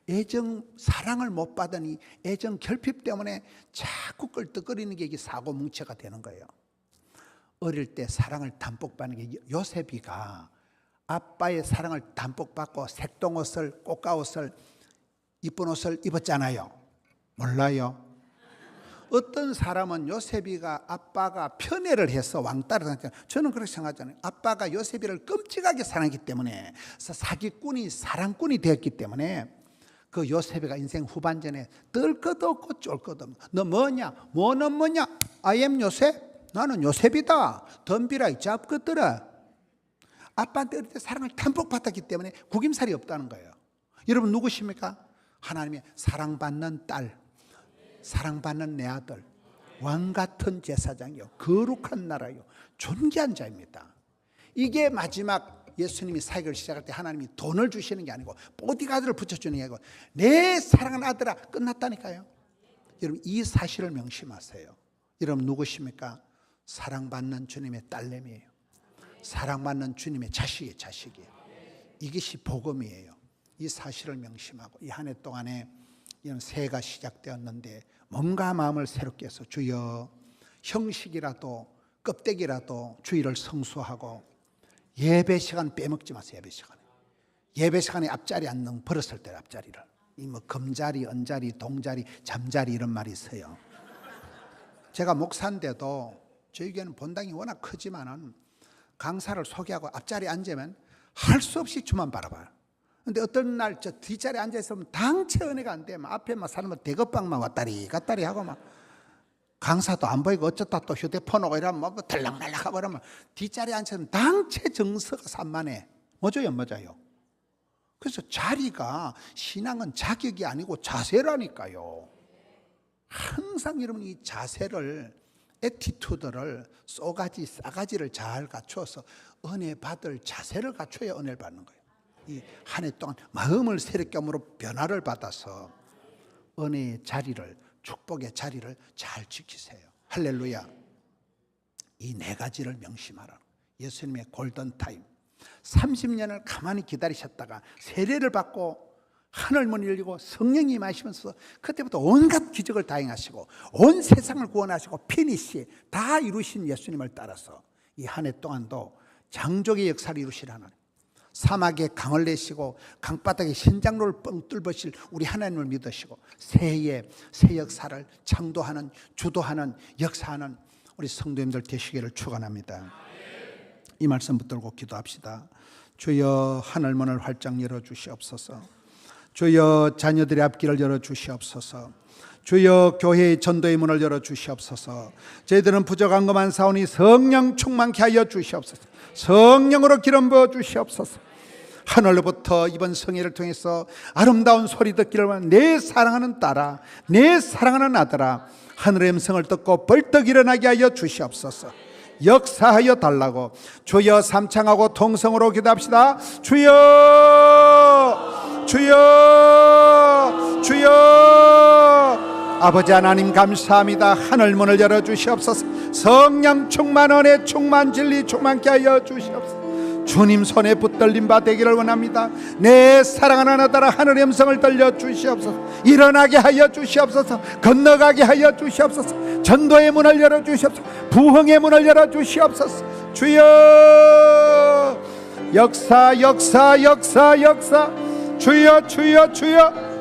애정 사랑을 못 받으니 애정 결핍 때문에 자꾸 끌떡거리는 게 이게 사고 뭉쳐가 되는 거예요. 어릴 때 사랑을 담복받는 게 요셉이가 아빠의 사랑을 담복받고 색동옷을 꽃가옷을 이쁜 옷을 입었잖아요. 몰라요? 어떤 사람은 요셉이가 아빠가 편애를 해서 왕따를 했잖아요. 저는 그렇게 생각하잖아요. 아빠가 요셉이를 끔찍하게 사랑했기 때문에 사기꾼이 사랑꾼이 되었기 때문에 그 요셉이가 인생 후반전에 뜰 것도 없고 쫄 것도 없고 너 뭐냐? 뭐는 뭐냐? I am 요셉? 나는 요셉이다. 덤비라 이 잡것들아. 아빠한테 어릴 때 사랑을 담뿍 받았기 때문에 구김살이 없다는 거예요. 여러분 누구십니까? 하나님의 사랑받는 딸, 사랑받는 내 아들, 왕같은 제사장이요 거룩한 나라요 존귀한 자입니다. 이게 마지막 예수님이 사역을 시작할 때 하나님이 돈을 주시는 게 아니고 보디가드를 붙여주는 게 아니고 내 사랑하는 아들아 끝났다니까요. 여러분 이 사실을 명심하세요. 여러분 누구십니까? 사랑받는 주님의 딸내미예요. 사랑받는 주님의 자식이에요. 이것이 복음이에요. 이 사실을 명심하고 이 한 해 동안에 이런 새해가 시작되었는데 몸과 마음을 새롭게 해서 주여 형식이라도 껍데기라도 주의를 성수하고 예배 시간 빼먹지 마세요. 예배 시간에 앞자리 앉는 버렸을 때 앞자리를 이 뭐 금자리, 언자리, 동자리, 잠자리 이런 말이 있어요. 제가 목사인데도 저희 교회는 본당이 워낙 크지만은 강사를 소개하고 앞자리에 앉으면 할 수 없이 주만 바라봐요. 근데 어떤 날 저 뒷자리에 앉아있으면 당체 은혜가 안 되면 앞에만 사람은 대급방만 왔다리 갔다리 하고 막 강사도 안 보이고 어쩌다 또 휴대폰 오고 이러면 뭐 들락날락 하고 이러면 뒷자리에 앉으면 당체 정서가 산만해. 맞아요, 맞아요. 그래서 자리가 신앙은 자격이 아니고 자세라니까요. 항상 여러분 이 자세를 애티튜드를 싸가지를 잘 갖추어서 은혜 받을 자세를 갖춰야 은혜를 받는 거예요. 이 한 해 동안 마음을 새롭게 함으로 변화를 받아서 은혜의 자리를, 축복의 자리를 잘 지키세요. 할렐루야. 이 네 가지를 명심하라. 예수님의 골든타임 30년을 가만히 기다리셨다가 세례를 받고 하늘문이 열리고 성령이 임하시면서 그때부터 온갖 기적을 다 행하시고 온 세상을 구원하시고 피니시 다 이루신 예수님을 따라서 이 한 해 동안도 장족의 역사를 이루시는 하나님, 사막에 강을 내시고 강바닥에 신장로를 뻥 뚫으실 우리 하나님을 믿으시고 새해에 새 역사를 창조하는, 주도하는, 역사하는 우리 성도님들 되시기를 축원합니다. 이 말씀 붙들고 기도합시다. 주여 하늘문을 활짝 열어주시옵소서. 주여 자녀들의 앞길을 열어주시옵소서. 주여 교회의 전도의 문을 열어주시옵소서. 저희들은 부족한 것만 사오니 성령 충만케 하여 주시옵소서. 성령으로 기름 부어 주시옵소서. 하늘로부터 이번 성회를 통해서 아름다운 소리 듣기를 원하는 내 사랑하는 딸아, 내 사랑하는 아들아, 하늘의 음성을 듣고 벌떡 일어나게 하여 주시옵소서. 역사하여 달라고 주여 삼창하고 통성으로 기도합시다. 주여, 주여, 주여. 아버지 하나님 감사합니다. 하늘문을 열어주시옵소서. 성령 충만, 은혜 충만, 진리 충만케 하여 주시옵소서. 주님 손에 붙들린 바 되기를 원합니다. 내 사랑하는 아들아, 하늘의 음성을 들려 주시옵소서. 일어나게 하여 주시옵소서. 건너가게 하여 주시옵소서. 전도의 문을 열어 주시옵소서. 부흥의 문을 열어 주시옵소서. 주여, 역사, 역사, 역사, 역사. 주여, 주여, 주여.